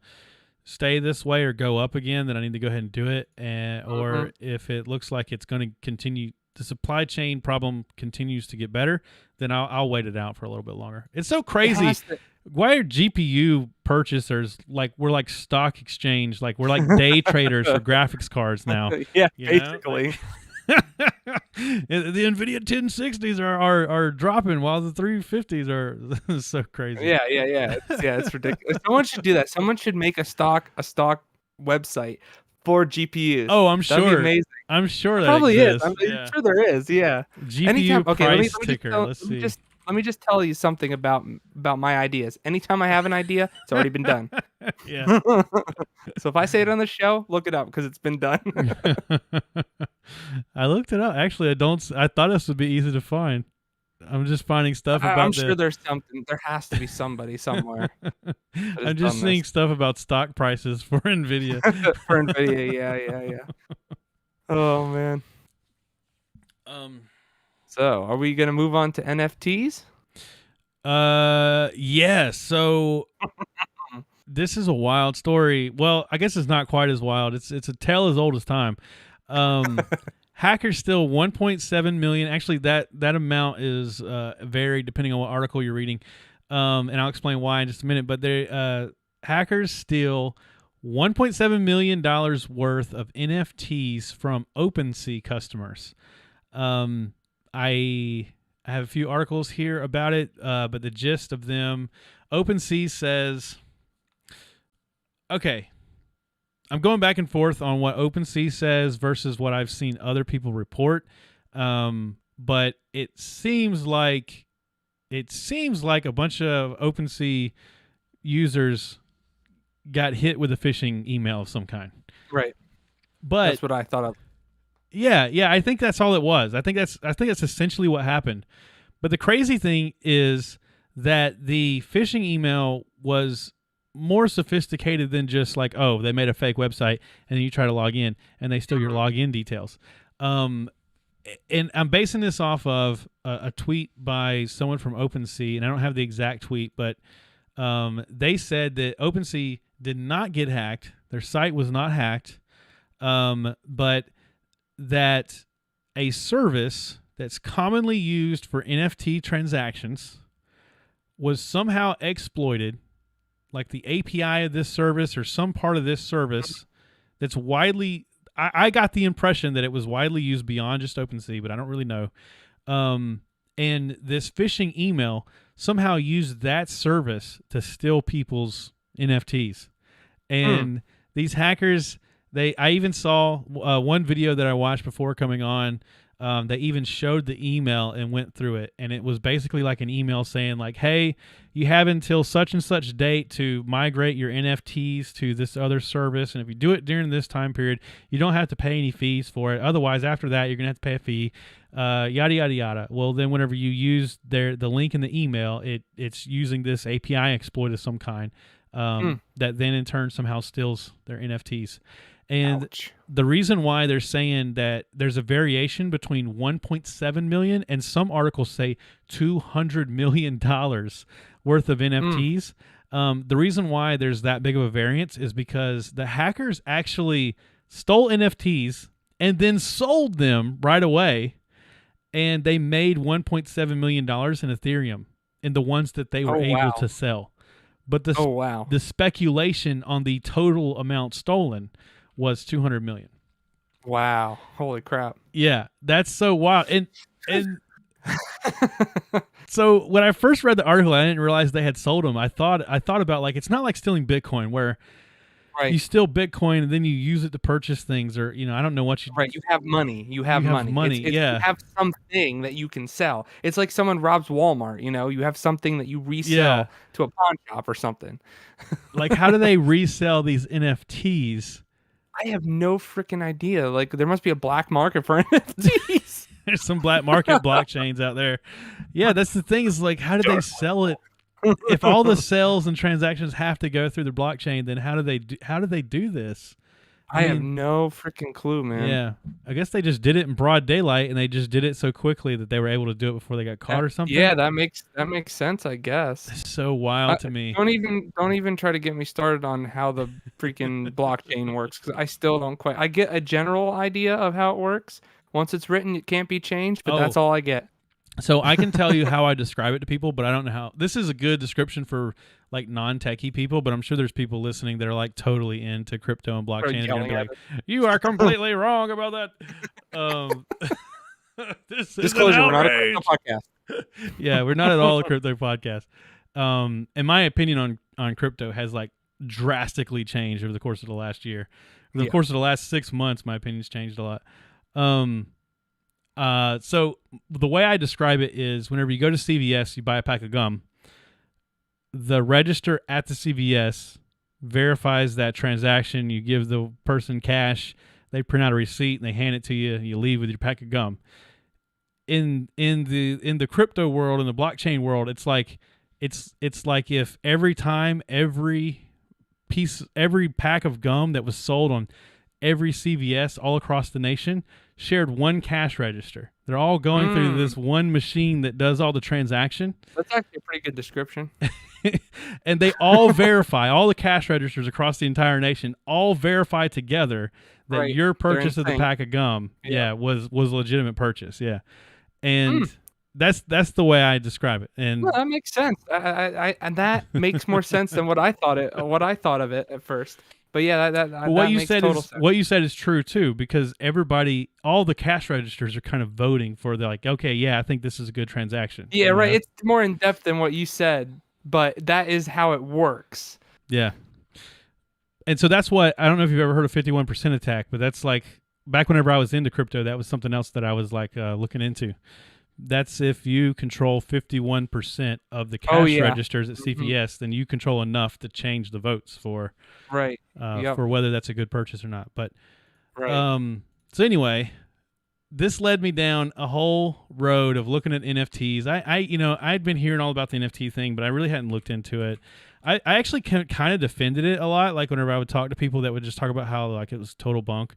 stay this way or go up again, then I need to go ahead and do it. Mhm. Or if it looks like it's going to continue, the supply chain problem continues to get better, then I'll wait it out for a little bit longer. It's so It crazy. has to. Why are GPU purchasers like we're like stock exchange, like we're like day traders for graphics cards now? Yeah, You know, like basically. the Nvidia 1060s are dropping while the 350s are so crazy. It's ridiculous. Someone should do that. Someone should make a stock website for GPUs. Oh, I'm That'd be sure. amazing. I'm sure There that probably is. exists. I'm Yeah. sure there is. Yeah. Anytime. GPU Okay, let me price let me just ticker. tell, Let's let me see. just let me just tell you something about my ideas. Anytime I have an idea, it's already been done. Yeah. So if I say it on the show, look it up because it's been done. I looked it up. Actually, I don't. I thought this would be easy to find. I'm just finding stuff I'm about sure the. there's something. There has to be somebody somewhere that has I'm just done seeing this stuff about stock prices for Nvidia. for Nvidia. Yeah. Oh man. um. So, are we gonna move on to NFTs? Yeah. So this is a wild story. Well, I guess it's not quite as wild. It's a tale as old as time. Um, hackers steal 1.7 million. Actually, that amount is varied depending on what article you're reading. And I'll explain why in just a minute. But they hackers steal $1.7 million worth of NFTs from Opensea customers. I have a few articles here about it, but the gist of them, OpenSea says, okay, I'm going back and forth on what OpenSea says versus what I've seen other people report. But it seems like a bunch of OpenSea users got hit with a phishing email of some kind. Right. But That's what I thought of. yeah, I think that's all it was. I think that's essentially what happened. But the crazy thing is that the phishing email was more sophisticated than just like, oh, they made a fake website and then you try to log in and they steal your login details. And I'm basing this off of a tweet by someone from Opensea, and I don't have the exact tweet, but they said that Opensea did not get hacked. Their site was not hacked, but that a service that's commonly used for NFT transactions was somehow exploited, like the API of this service or some part of this service that's widely... I got the impression that it was widely used beyond just OpenSea, but I don't really know. And this phishing email somehow used that service to steal people's NFTs. And these hackers, I even saw one video that I watched before coming on. They even showed the email and went through it, and it was basically like an email saying like, hey, you have until such and such date to migrate your NFTs to this other service, and if you do it during this time period, you don't have to pay any fees for it. Otherwise, after that, you're gonna have to pay a fee, yada yada yada. Well, then whenever you use the link in the email, it's using this API exploit of some kind that then in turn somehow steals their NFTs. And Ouch. The reason why they're saying that there's a variation between 1.7 million and some articles say $200 million worth of NFTs. The reason why there's that big of a variance is because the hackers actually stole NFTs and then sold them right away, and they made $1.7 million in Ethereum in the ones that they were able to sell. But the speculation on the total amount stolen was 200 million. Wow. Holy crap. Yeah, that's so wild. And so when I first read the article, I didn't realize they had sold them. I thought about like, it's not like stealing Bitcoin where you steal Bitcoin and then you use it to purchase things, or I don't know what you... Right, you have money. You have money. You have something that you can sell. It's like someone robs Walmart, you have something that you resell to a pawn shop or something. Like, how do they resell these NFTs? I have no freaking idea. Like, there must be a black market for NFTs. There's some black market blockchains out there. Yeah, that's the thing, is like, how do they sell it? If all the sales and transactions have to go through the blockchain, then how do they do this? I have no freaking clue, man. Yeah, I guess they just did it in broad daylight, and they just did it so quickly that they were able to do it before they got caught or something. Yeah, that makes sense, I guess. It's so wild to me. Don't even try to get me started on how the freaking blockchain works, because I still don't quite. I get a general idea of how it works. Once it's written, it can't be changed, but that's all I get. So I can tell you how I describe it to people, but I don't know how. This is a good description for like non-techie people, but I'm sure there's people listening that are like totally into crypto and blockchain, and be like, "You are completely wrong about that." This Disclosure: we're not a crypto podcast. Yeah, we're not at all a crypto podcast. And my opinion on crypto has like drastically changed over the course of the last year. Over the course of the last 6 months, my opinion's changed a lot. So the way I describe it is, whenever you go to CVS, you buy a pack of gum. The register at the CVS verifies that transaction. You give the person cash. They print out a receipt and they hand it to you. You leave with your pack of gum. In the crypto world, in the blockchain world, it's like if every pack of gum that was sold on every CVS all across the nation shared one cash register. They're all going through this one machine that does all the transaction. That's actually a pretty good description. And they all verify, all the cash registers across the entire nation all verify together that your purchase of the pack of gum was a legitimate purchase. Yeah. And that's the way I describe it. And well, that makes sense. And that makes more sense than what I thought of it at first. But yeah, what you said is true too, because all the cash registers are kind of voting for okay, yeah, I think this is a good transaction. Yeah, right. It's more in depth than what you said, but that is how it works. Yeah. And so that's what, I don't know if you've ever heard of 51% attack, but that's like, back whenever I was into crypto, that was something else that I was looking into. That's if you control 51% of the cash registers at CVS, then you control enough to change the votes for for whether that's a good purchase or not. But so anyway, this led me down a whole road of looking at NFTs. I'd been hearing all about the NFT thing, but I really hadn't looked into it. I actually kind of defended it a lot. Like whenever I would talk to people that would just talk about how like it was total bunk,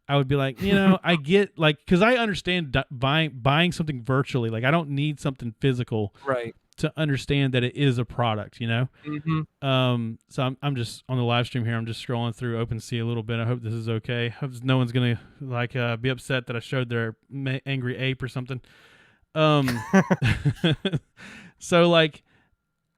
I would be like, I get like, because I understand buying something virtually. Like I don't need something physical Right. to understand that it is a product. Mm-hmm. So I'm just on the live stream here. I'm just scrolling through OpenSea a little bit. I hope this is okay. Hope no one's gonna like be upset that I showed their angry ape or something. So like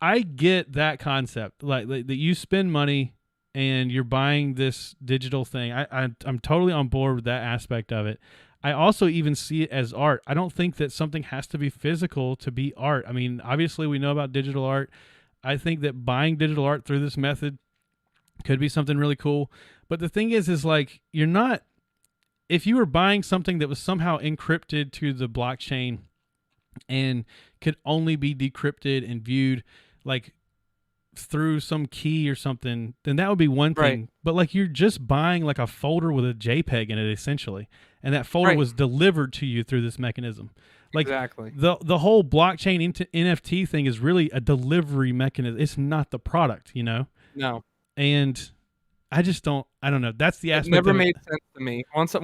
I get that concept, like that you spend money and you're buying this digital thing. I'm totally on board with that aspect of it. I also even see it as art. I don't think that something has to be physical to be art. I mean, obviously we know about digital art. I think that buying digital art through this method could be something really cool. But the thing is like you're not, if you were buying something that was somehow encrypted to the blockchain and could only be decrypted and viewed like through some key or something, then that would be one thing. Right. But like you're just buying like a folder with a JPEG in it essentially, and that folder was delivered to you through this mechanism. Like exactly. The whole blockchain into NFT thing is really a delivery mechanism. It's not the product, No. And I don't know. That's the aspect. It never made sense to me. Once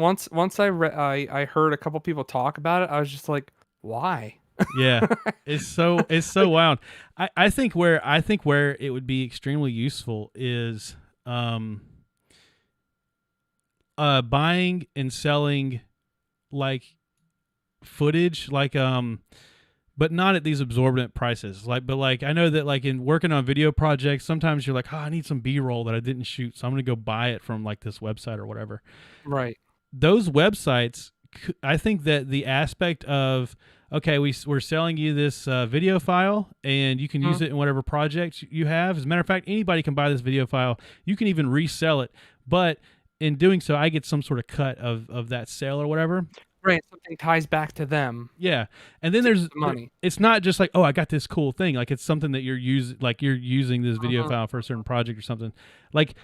I heard a couple people talk about it, I was just like, why? Yeah, it's so wild. I think where it would be extremely useful is buying and selling like footage, like but not at these absorbent prices. But I know that like in working on video projects, sometimes you're like, I need some B-roll that I didn't shoot, so I'm gonna go buy it from like this website or whatever. Right. Those websites, I think that the aspect of, okay, we're selling you this video file, and you can use it in whatever project you have. As a matter of fact, anybody can buy this video file. You can even resell it, but in doing so, I get some sort of cut of that sale or whatever. Right, something ties back to them. Yeah, and then there's the money. It's not just like, I got this cool thing. Like it's something that you're using this video file for a certain project or something. Like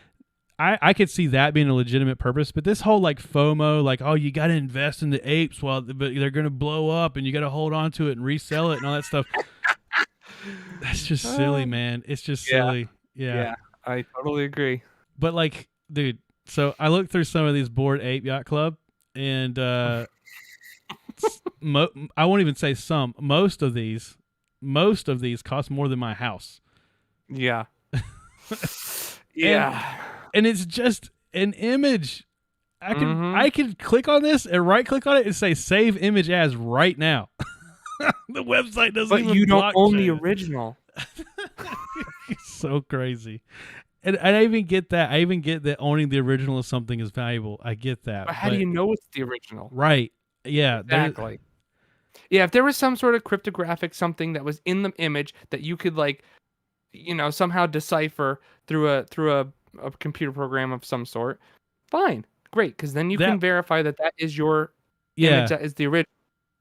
I could see that being a legitimate purpose, but this whole like FOMO, like, you got to invest in the apes, but they're going to blow up and you got to hold on to it and resell it and all that stuff. That's just silly, man. It's just silly. Yeah, I totally agree. But like, dude, so I looked through some of these Bored Ape Yacht Club, and I won't even say some. Most of these cost more than my house. Yeah. Yeah. And it's just an image. I could click on this and right click on it and say save image as right now. The website doesn't even But you don't own the blockchain it. original. It's so crazy. And I even get that. I even get that owning the original of something is valuable. I get that. But how do you know it's the original? Right. Yeah. Exactly. Yeah, if there was some sort of cryptographic something that was in the image that you could like, somehow decipher through a computer program of some sort, fine, great, because then you can verify that is your image that is the original.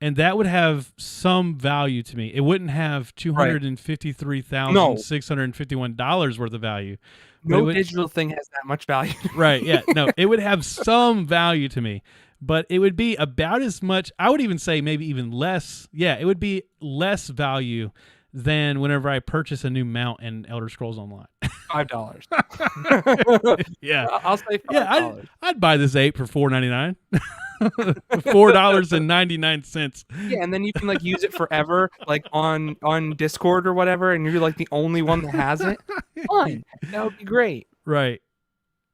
And that would have some value to me. It wouldn't have $253,651 worth of value. No digital thing has that much value. Right, yeah. No, it would have some value to me. But it would be about as much, I would even say maybe even less. Yeah, it would be less value than whenever I purchase a new mount in Elder Scrolls Online. $5. Yeah. I'll say $5. Yeah, I'd buy this ape for $4.99. $4.99. Yeah, and then you can like use it forever, like on Discord or whatever, and you're like the only one that has it. Fine, that would be great. Right.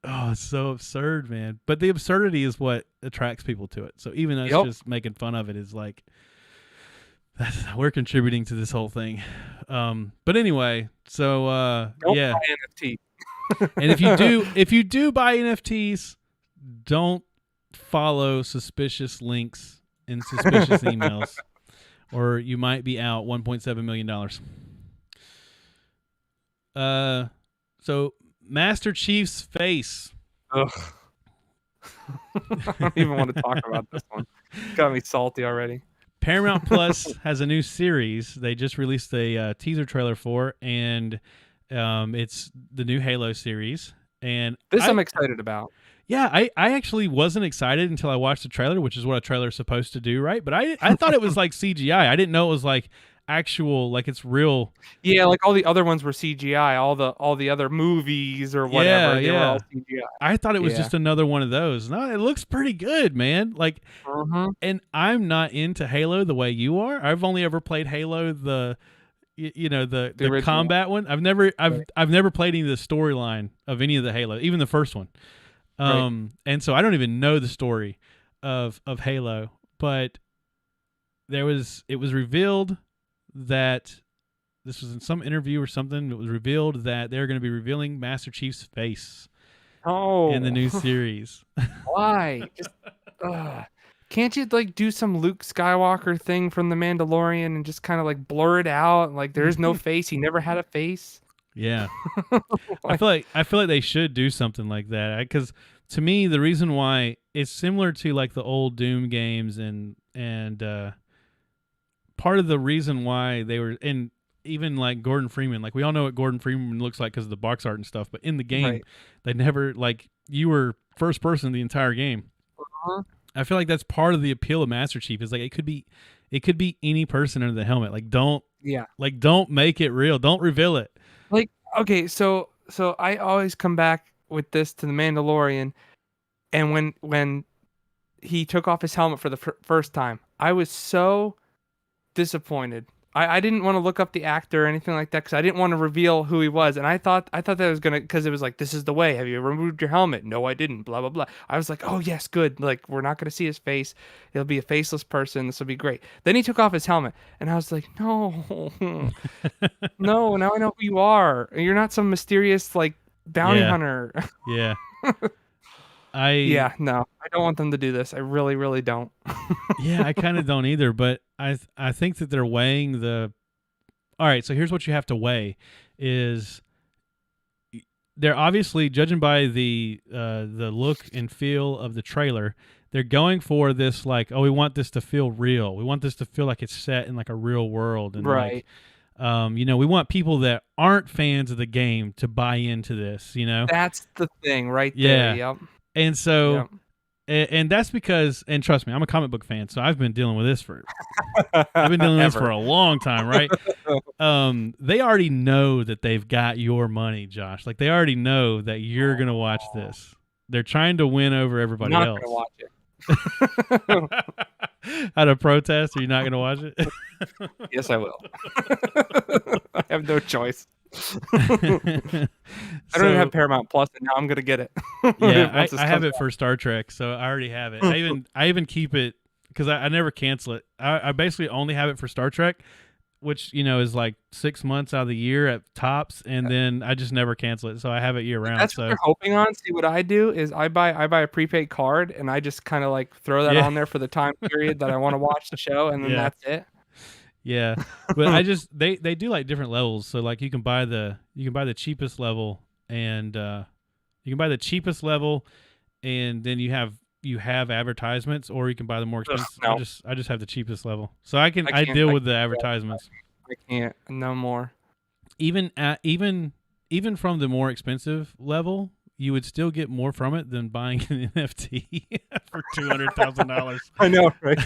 Oh, it's so absurd, man. But the absurdity is what attracts people to it. So even us just making fun of it is like, we're contributing to this whole thing. But anyway, so don't buy NFT. And if you do buy NFTs, don't follow suspicious links and suspicious emails, or you might be out $1.7 million. So Master Chief's face. Ugh. I don't even want to talk about this one. Got me salty already. Paramount Plus has a new series. They just released a teaser trailer for, and it's the new Halo series. And I'm excited about. Yeah, I actually wasn't excited until I watched the trailer, which is what a trailer is supposed to do, right? But I thought it was like CGI. I didn't know it was like actual, like it's real. Yeah, like all the other ones were CGI. All the other movies or Yeah, whatever, they were all yeah. CGI. I thought it was Yeah. just another one of those. No, it looks pretty good, man. Like, Mhm. and I'm not into Halo the way you are. I've only ever played Halo The the original. combat one. I've Right. I've never played any of the storyline of any of the Halo, even the first one. Right. And so I don't even know the story of Halo, but it was revealed that this was in some interview or something. It was revealed that they're going to be revealing Master Chief's face in the Oh. new series. Why? Just ugh. Can't you like do some Luke Skywalker thing from The Mandalorian and just kind of like blur it out? Like there's no face. He never had a face. Yeah. Like, I feel like they should do something like that because to me the reason why it's similar to like the old Doom games and part of the reason why they were and even like Gordon Freeman, like we all know what Gordon Freeman looks like because of the box art and stuff, but in the game right. they never like you were first person the entire game. Uh-huh. I feel like that's part of the appeal of Master Chief is like it could be any person under the helmet. Yeah. Don't make it real. Don't reveal it. Like okay, so I always come back with this to The Mandalorian, and when he took off his helmet for the first time, I was so disappointed. I didn't want to look up the actor or anything like that because I didn't want to reveal who he was. And I thought that was gonna because it was like this is the way. Have you removed your helmet? No, I didn't. Blah blah blah. I was like, oh yes, good. Like we're not gonna see his face. It'll be a faceless person. This will be great. Then he took off his helmet, and I was like, no, no. Now I know who you are. You're not some mysterious like bounty Yeah. hunter. Yeah. I Yeah, no, I don't want them to do this. I really, really don't. Yeah, I kind of don't either, but I think that they're weighing the. All right, so here's what you have to weigh: is they're obviously judging by the look and feel of the trailer. They're going for this like, oh, we want this to feel real. We want this to feel like it's set in like a real world, and like, Right. we want people that aren't fans of the game to buy into this. That's the thing right there. Yeah, Yep. and so. Yep. And that's because, and trust me, I'm a comic book fan, so I've been dealing with this I've been dealing with this for Ever. a long time, right? They already know that they've got your money, Josh. Like they already know that you're gonna watch this. They're trying to win over everybody Not else. gonna watch it. Out of protest, are you not gonna watch it? Yes, I will. I have no choice. I don't even have Paramount Plus, and now I'm gonna get it. Yeah, Once this I have comes it for Star Trek, so I already have it. I even keep it because I never cancel it. I basically only have it for Star Trek, which is like 6 months out of the year at tops, and then I just never cancel it. So I have it year round. That's what So they're hoping on. See, what I do is I buy a prepaid card, and I just kind of like throw that yeah, on there for the time period that I want to watch the show, and then yeah, that's it. yeah. But I just they do like different levels. So like you can buy the cheapest level, and you can buy the cheapest level, and then you have advertisements, or you can buy the more Ugh, expensive. no, I just have the cheapest level, so I I can't. deal I with the can't. advertisements. I can't. No more. Even from the more expensive level, you would still get more from it than buying an NFT for $200,000. I know, right?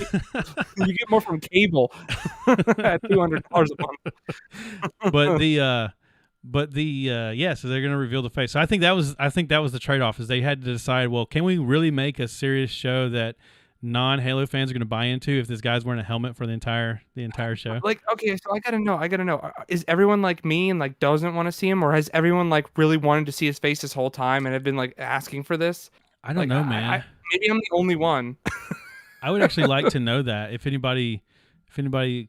You get more from cable at $200 a month. But so they're going to reveal the face. So I think that was the trade-off is they had to decide, well, can we really make a serious show that non-Halo fans are going to buy into if this guy's wearing a helmet for the entire show? Like, okay, so I gotta know. Is everyone like me and like doesn't want to see him, or has everyone like really wanted to see his face this whole time and have been like asking for this? I don't Like, know, man. maybe I'm the only one. I would actually like to know that if anybody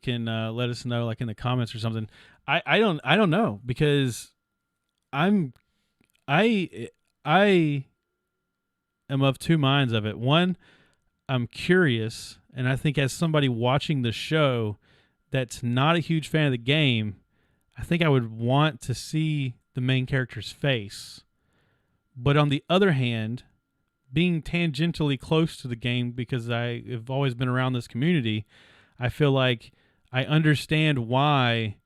can let us know, like in the comments or something. I don't know because I am of two minds of it. One, I'm curious, and I think as somebody watching the show that's not a huge fan of the game, I think I would want to see the main character's face. But on the other hand, being tangentially close to the game because I have always been around this community, I feel like I understand why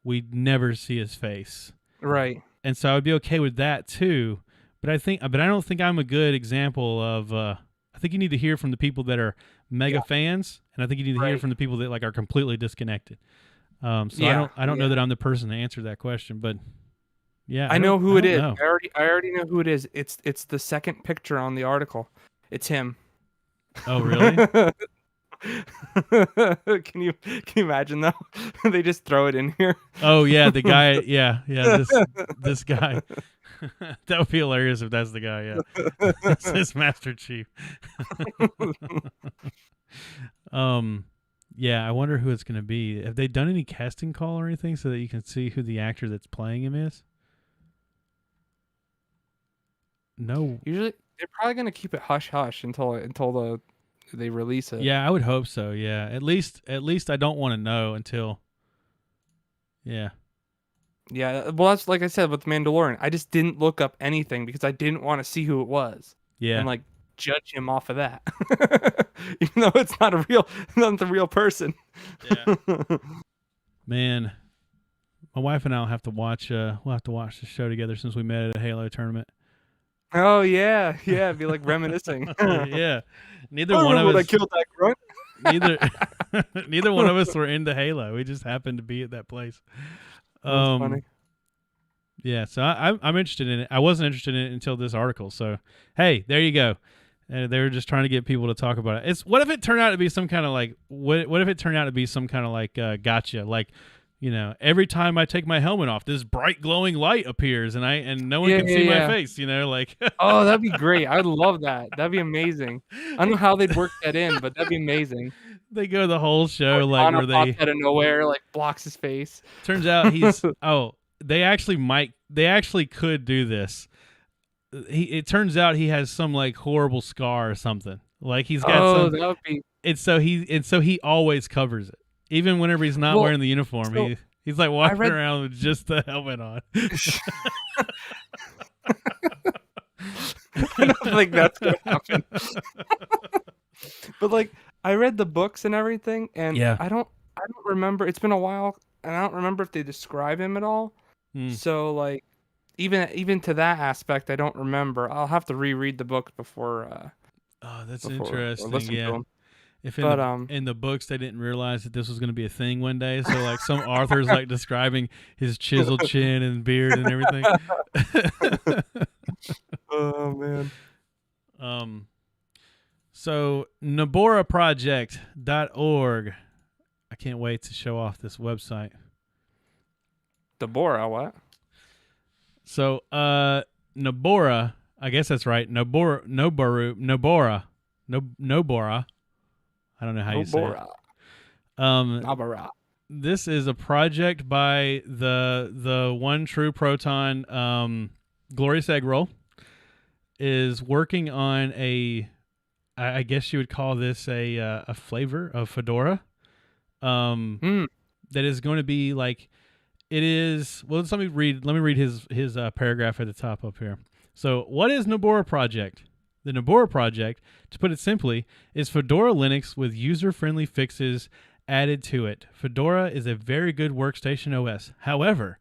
we'd never see his face. Right. And so I would be okay with that too. But I don't think I'm a good example of I think you need to hear from the people that are mega fans, and I think you need to hear from the people that like are completely disconnected. So Yeah, I don't know that I'm the person to answer that question, but yeah, I know who I it don't is. know. I already know who it is. It's the second picture on the article. It's him. Oh, really? Can you imagine though? They just throw it in here. Oh yeah, the guy. Yeah, yeah. This guy. That would be hilarious if that's the guy. Yeah, this is Master Chief. um, yeah. I wonder who it's gonna be. Have they done any casting call or anything so that you can see who the actor that's playing him is? No. Usually, they're probably gonna keep it hush hush until they release it. Yeah, I would hope so. Yeah, at least I don't want to know until. Yeah. Yeah, well, that's like I said with Mandalorian. I just didn't look up anything because I didn't want to see who it was Yeah. and like judge him off of that, even though it's not the real person. Yeah. Man, my wife and I'll have to watch. We'll have to watch the show together since we met at a Halo tournament. Oh yeah, yeah, it'd be like reminiscing. Yeah. Neither I one of remember when I us. killed that grunt. Neither. Neither one of us were into Halo. We just happened to be at that place. That's funny. Yeah. So I'm interested in it. I wasn't interested in it until this article. So hey, there you go. They were just trying to get people to talk about it. It's what if it turned out to be some kind of like what if it turned out to be some kind of like gotcha, like, you know, every time I take my helmet off, this bright glowing light appears and no one can see my face, you know, like. Oh, that'd be great. I'd love that. That'd be amazing. I don't know how they'd work that in, but that'd be amazing. They go the whole show Or like Anna where pops they out of nowhere, like blocks his face. turns out he's they actually could do this. It turns out he has some like horrible scar or something. Like he's got some. That would be. So he always covers it, even whenever he's not wearing the uniform. So He's like walking around with just the helmet on. I don't think that's gonna happen. But like, I read the books and everything, and Yeah. I don't remember. It's been a while, and I don't remember if they describe him at all. So like, even to that aspect, I don't remember. I'll have to reread the book before. Oh, that's before, interesting. Yeah. If in the books they didn't realize that this was going to be a thing one day, so like some authors like describing his chiseled chin and beard and everything. Oh man. So Nobara Project.org. I can't wait to show off this website. Deborah, what? So Nobara, I guess that's right. Nobara. I don't know how you say it. Nobara. This is a project by the one true Proton. Glorious Eggroll is working on I guess you would call this a flavor of Fedora. That is going to be like it is. Well, let me read his paragraph at the top up here. So, what is Nobara Project? The Nobara Project, to put it simply, is Fedora Linux with user-friendly fixes added to it. Fedora is a very good workstation OS. However,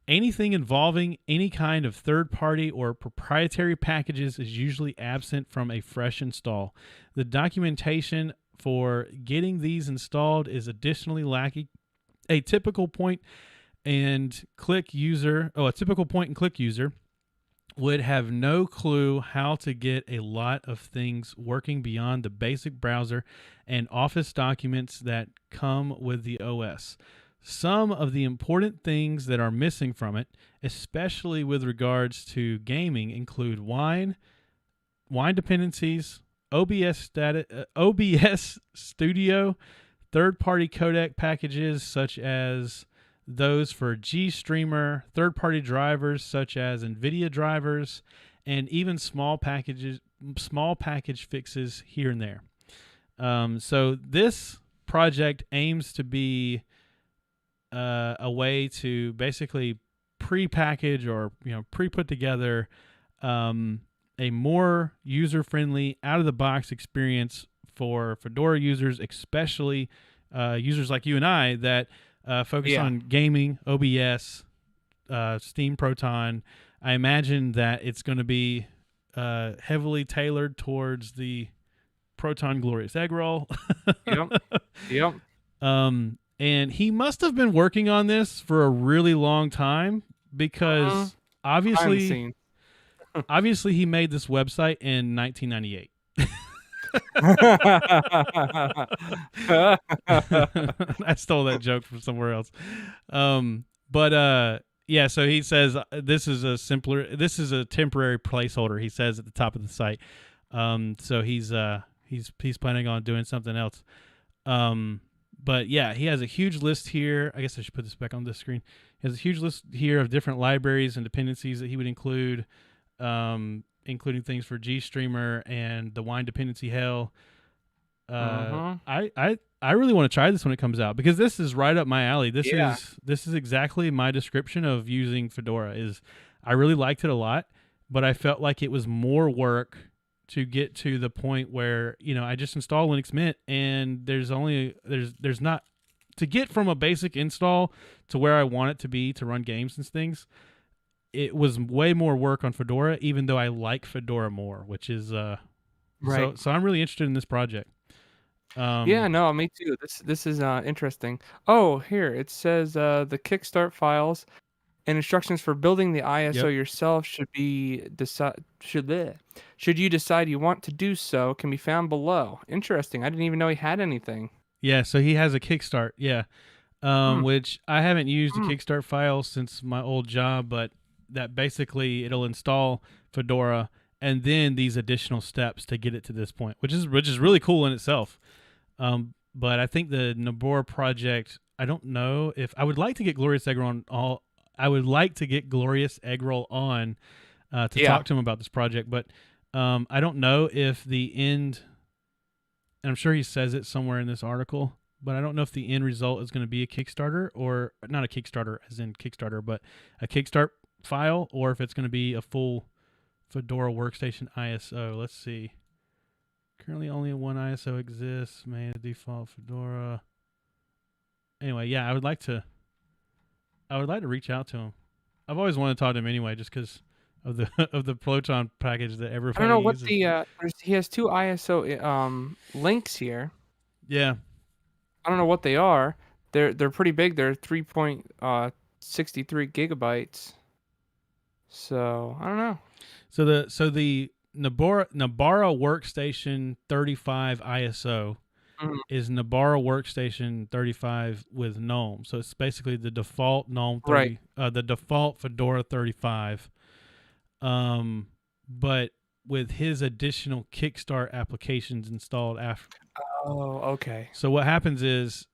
anything involving any kind of third-party or proprietary packages is usually absent from a fresh install. The documentation for getting these installed is additionally lacking. A typical point and click user would have no clue how to get a lot of things working beyond the basic browser and Office documents that come with the OS. Some of the important things that are missing from it, especially with regards to gaming, include wine dependencies, OBS Studio, third-party codec packages such as those for GStreamer, third-party drivers such as NVIDIA drivers, and even small package fixes here and there. So this project aims to be a way to basically pre-package or pre-put together a more user-friendly, out-of-the-box experience for Fedora users, especially users like you and I that focus on gaming, OBS, Steam Proton. I imagine that it's going to be heavily tailored towards the Proton Glorious Eggroll. Yep. And he must have been working on this for a really long time Mhm. because Behind the obviously scenes. obviously he made this website in 1998. I stole that joke from somewhere else. But yeah, so he says this is a temporary placeholder, he says at the top of the site. So he's planning on doing something else. But yeah, he has a huge list here. I guess I should put this back on this screen. He has a huge list here of different libraries and dependencies that he would include, including things for GStreamer and the wine dependency hell. Mhm. I really want to try this when it comes out because this is right up my alley. Yeah. This is exactly my description of using Fedora. Is I really liked it a lot, but I felt like it was more work to get to the point where I just install Linux Mint and there's not to get from a basic install to where I want it to be to run games and things. It was way more work on Fedora, even though I like Fedora more, which is Right. so I'm really interested in this project. Yeah, no, me too. This is interesting. Oh, here it says the Kickstart files and instructions for building the ISO Yep. yourself should you decide you want to do so can be found below. Interesting. I didn't even know he had anything. Yeah, so he has a Kickstart. Yeah. Hmm. Which I haven't used a Hmm. Kickstart file since my old job, but that basically it'll install Fedora and then these additional steps to get it to this point, which is really cool in itself. But I think the Nobara project, I don't know if I would like to get Glorious Eggroll on all. I would like to get Glorious Eggroll on to Yeah. talk to him about this project, but I don't know if the end. And I'm sure he says it somewhere in this article, but I don't know if the end result is going to be a Kickstarter or not a Kickstarter as in Kickstarter, but a Kickstart file, or if it's going to be a full Fedora workstation ISO. Let's see. Currently, only one ISO exists. Main default Fedora. Anyway, yeah, I would like to reach out to him. I've always wanted to talk to him anyway, just because of the of the Proton package that I don't everybody know what uses. the he has two ISO links here. Yeah. I don't know what they are. They're pretty big. They're 3.63 gigabytes. So, I don't know. So the Nobara Workstation 35 ISO Mhm. is Nobara Workstation 35 with GNOME. So it's basically the default GNOME Right. 30, the default Fedora 35. But with his additional Kickstart applications installed after. Oh, okay. So what happens is,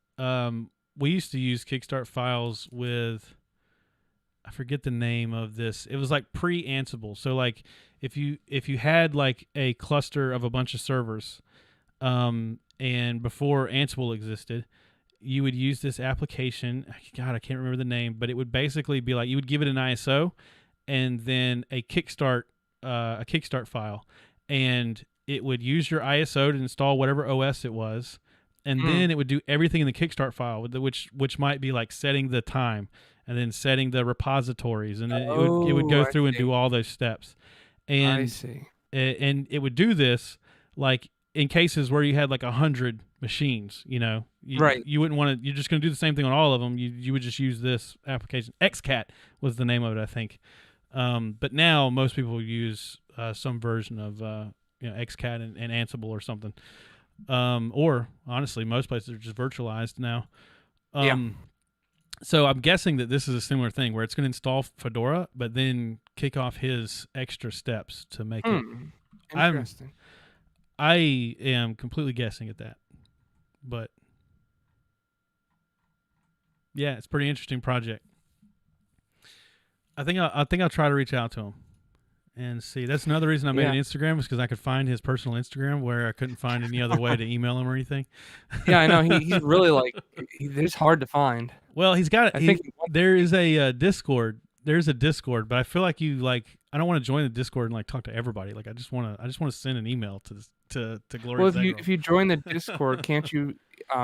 we used to use Kickstart files with, I forget the name of this. It was like pre-Ansible. So like if you had like a cluster of a bunch of servers, and before Ansible existed, you would use this application. God, I can't remember the name, but it would basically be like you would give it an ISO and then a Kickstart file, and it would use your ISO to install whatever OS it was, and Mm. then it would do everything in the Kickstart file, which might be like setting the time and then setting the repositories, and then it would Oh, go I through and see. do all those steps, I and see. it would do this like in cases where you had like 100 machines. Right. You wouldn't want to. You're just going to do the same thing on all of them. You would just use this application. XCat was the name of it, I think. But now most people use some version of XCat and Ansible or something. Or honestly, most places are just virtualized now. Yeah. So I'm guessing that this is a similar thing where it's going to install Fedora, but then kick off his extra steps to make it. Interesting. I am completely guessing at that, but yeah, it's a pretty interesting project. I think I'll try to reach out to him and see. That's another reason I made an Instagram, is because I could find his personal Instagram where I couldn't find any other way to email him or anything. Yeah, I know. He's really like he's hard to find. Well, he's got I think there is a Discord. There's a Discord, but I feel like I don't want to join the Discord and like talk to everybody. Like I just want to send an email to Glorious well, Eggroll. if you join the Discord, can't you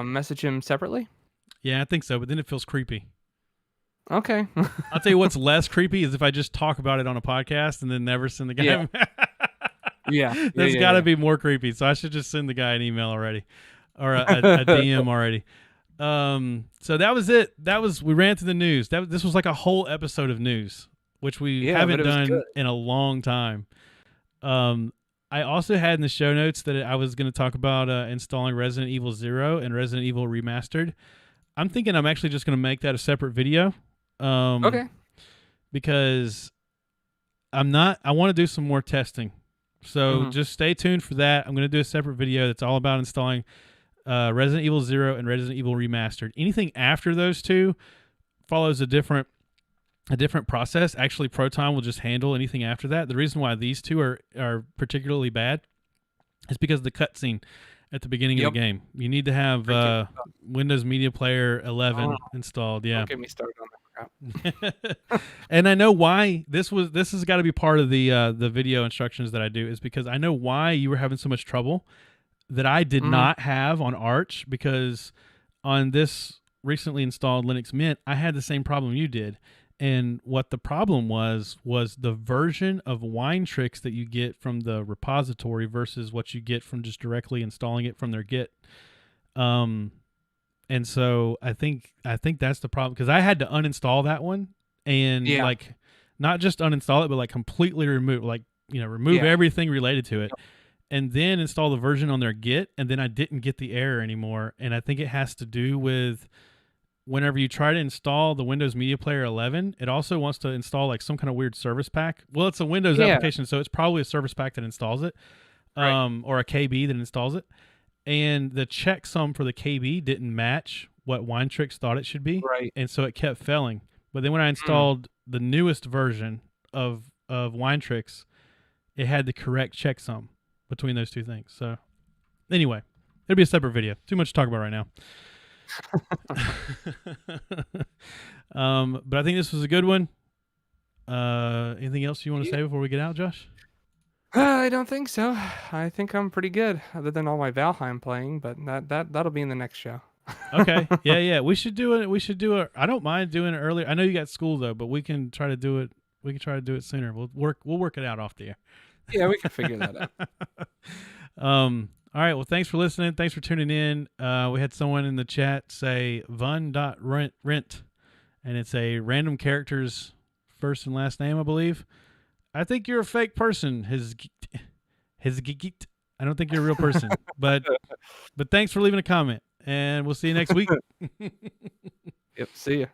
message him separately? Yeah, I think so, but then it feels creepy. Okay. I'll tell you what's less creepy is if I just talk about it on a podcast and then never send the guy. Yeah. Yeah. That's got to be more creepy. So I should just send the guy an email already, or a DM already. So that was it. We ran through the news. This was like a whole episode of news, which we Yeah, but haven't it was done good. in a long time. I also had in the show notes that I was going to talk about installing Resident Evil 0 and Resident Evil Remastered. I'm thinking I'm actually just going to make that a separate video. Okay. Because I want to do some more testing. So just stay tuned for that. I'm going to do a separate video that's all about installing Resident Evil 0 and Resident Evil Remastered. Anything after those two follows a different process. Actually, Proton will just handle anything after that. The reason why these two are particularly bad is because of the cutscene at the beginning of the game. You need to have Windows Media Player 11 installed. Yeah. Don't get me started on that crap. And I know why this has got to be part of the video instructions that I do, is because I know why you were having so much trouble that I did not have on Arch, because on this recently installed Linux Mint, I had the same problem you did. And what the problem was the version of Wine Tricks that you get from the repository versus what you get from just directly installing it from their Git. And so I think that's the problem, because I had to uninstall that one and like not just uninstall it, but like completely remove everything related to it, and then install the version on their Git, and then I didn't get the error anymore. And I think it has to do with whenever you try to install the Windows Media Player 11, it also wants to install like some kind of weird service pack. Well, it's a Windows application, so it's probably a service pack that installs it, or a KB that installs it. And the checksum for the KB didn't match what Wine Tricks thought it should be, and so it kept failing. But then when I installed the newest version of Wine Tricks, it had the correct checksum between those two things. So anyway, it'll be a separate video. Too much to talk about right now. But I think this was a good one. Anything else you want to say before we get out, Josh? I don't think so. I think I'm pretty good, other than all my Valheim playing, but that'll be in the next show. Okay. Yeah. We should do it. I don't mind doing it earlier. I know you got school though, but we can try to do it. We can try to do it sooner. We'll work it out off the air. Yeah, we can figure that out. All right. Well, thanks for listening. Thanks for tuning in. We had someone in the chat say Vun.rent, and it's a random character's first and last name, I believe. I think you're a fake person. I don't think you're a real person, but thanks for leaving a comment, and we'll see you next week. Yep. See ya.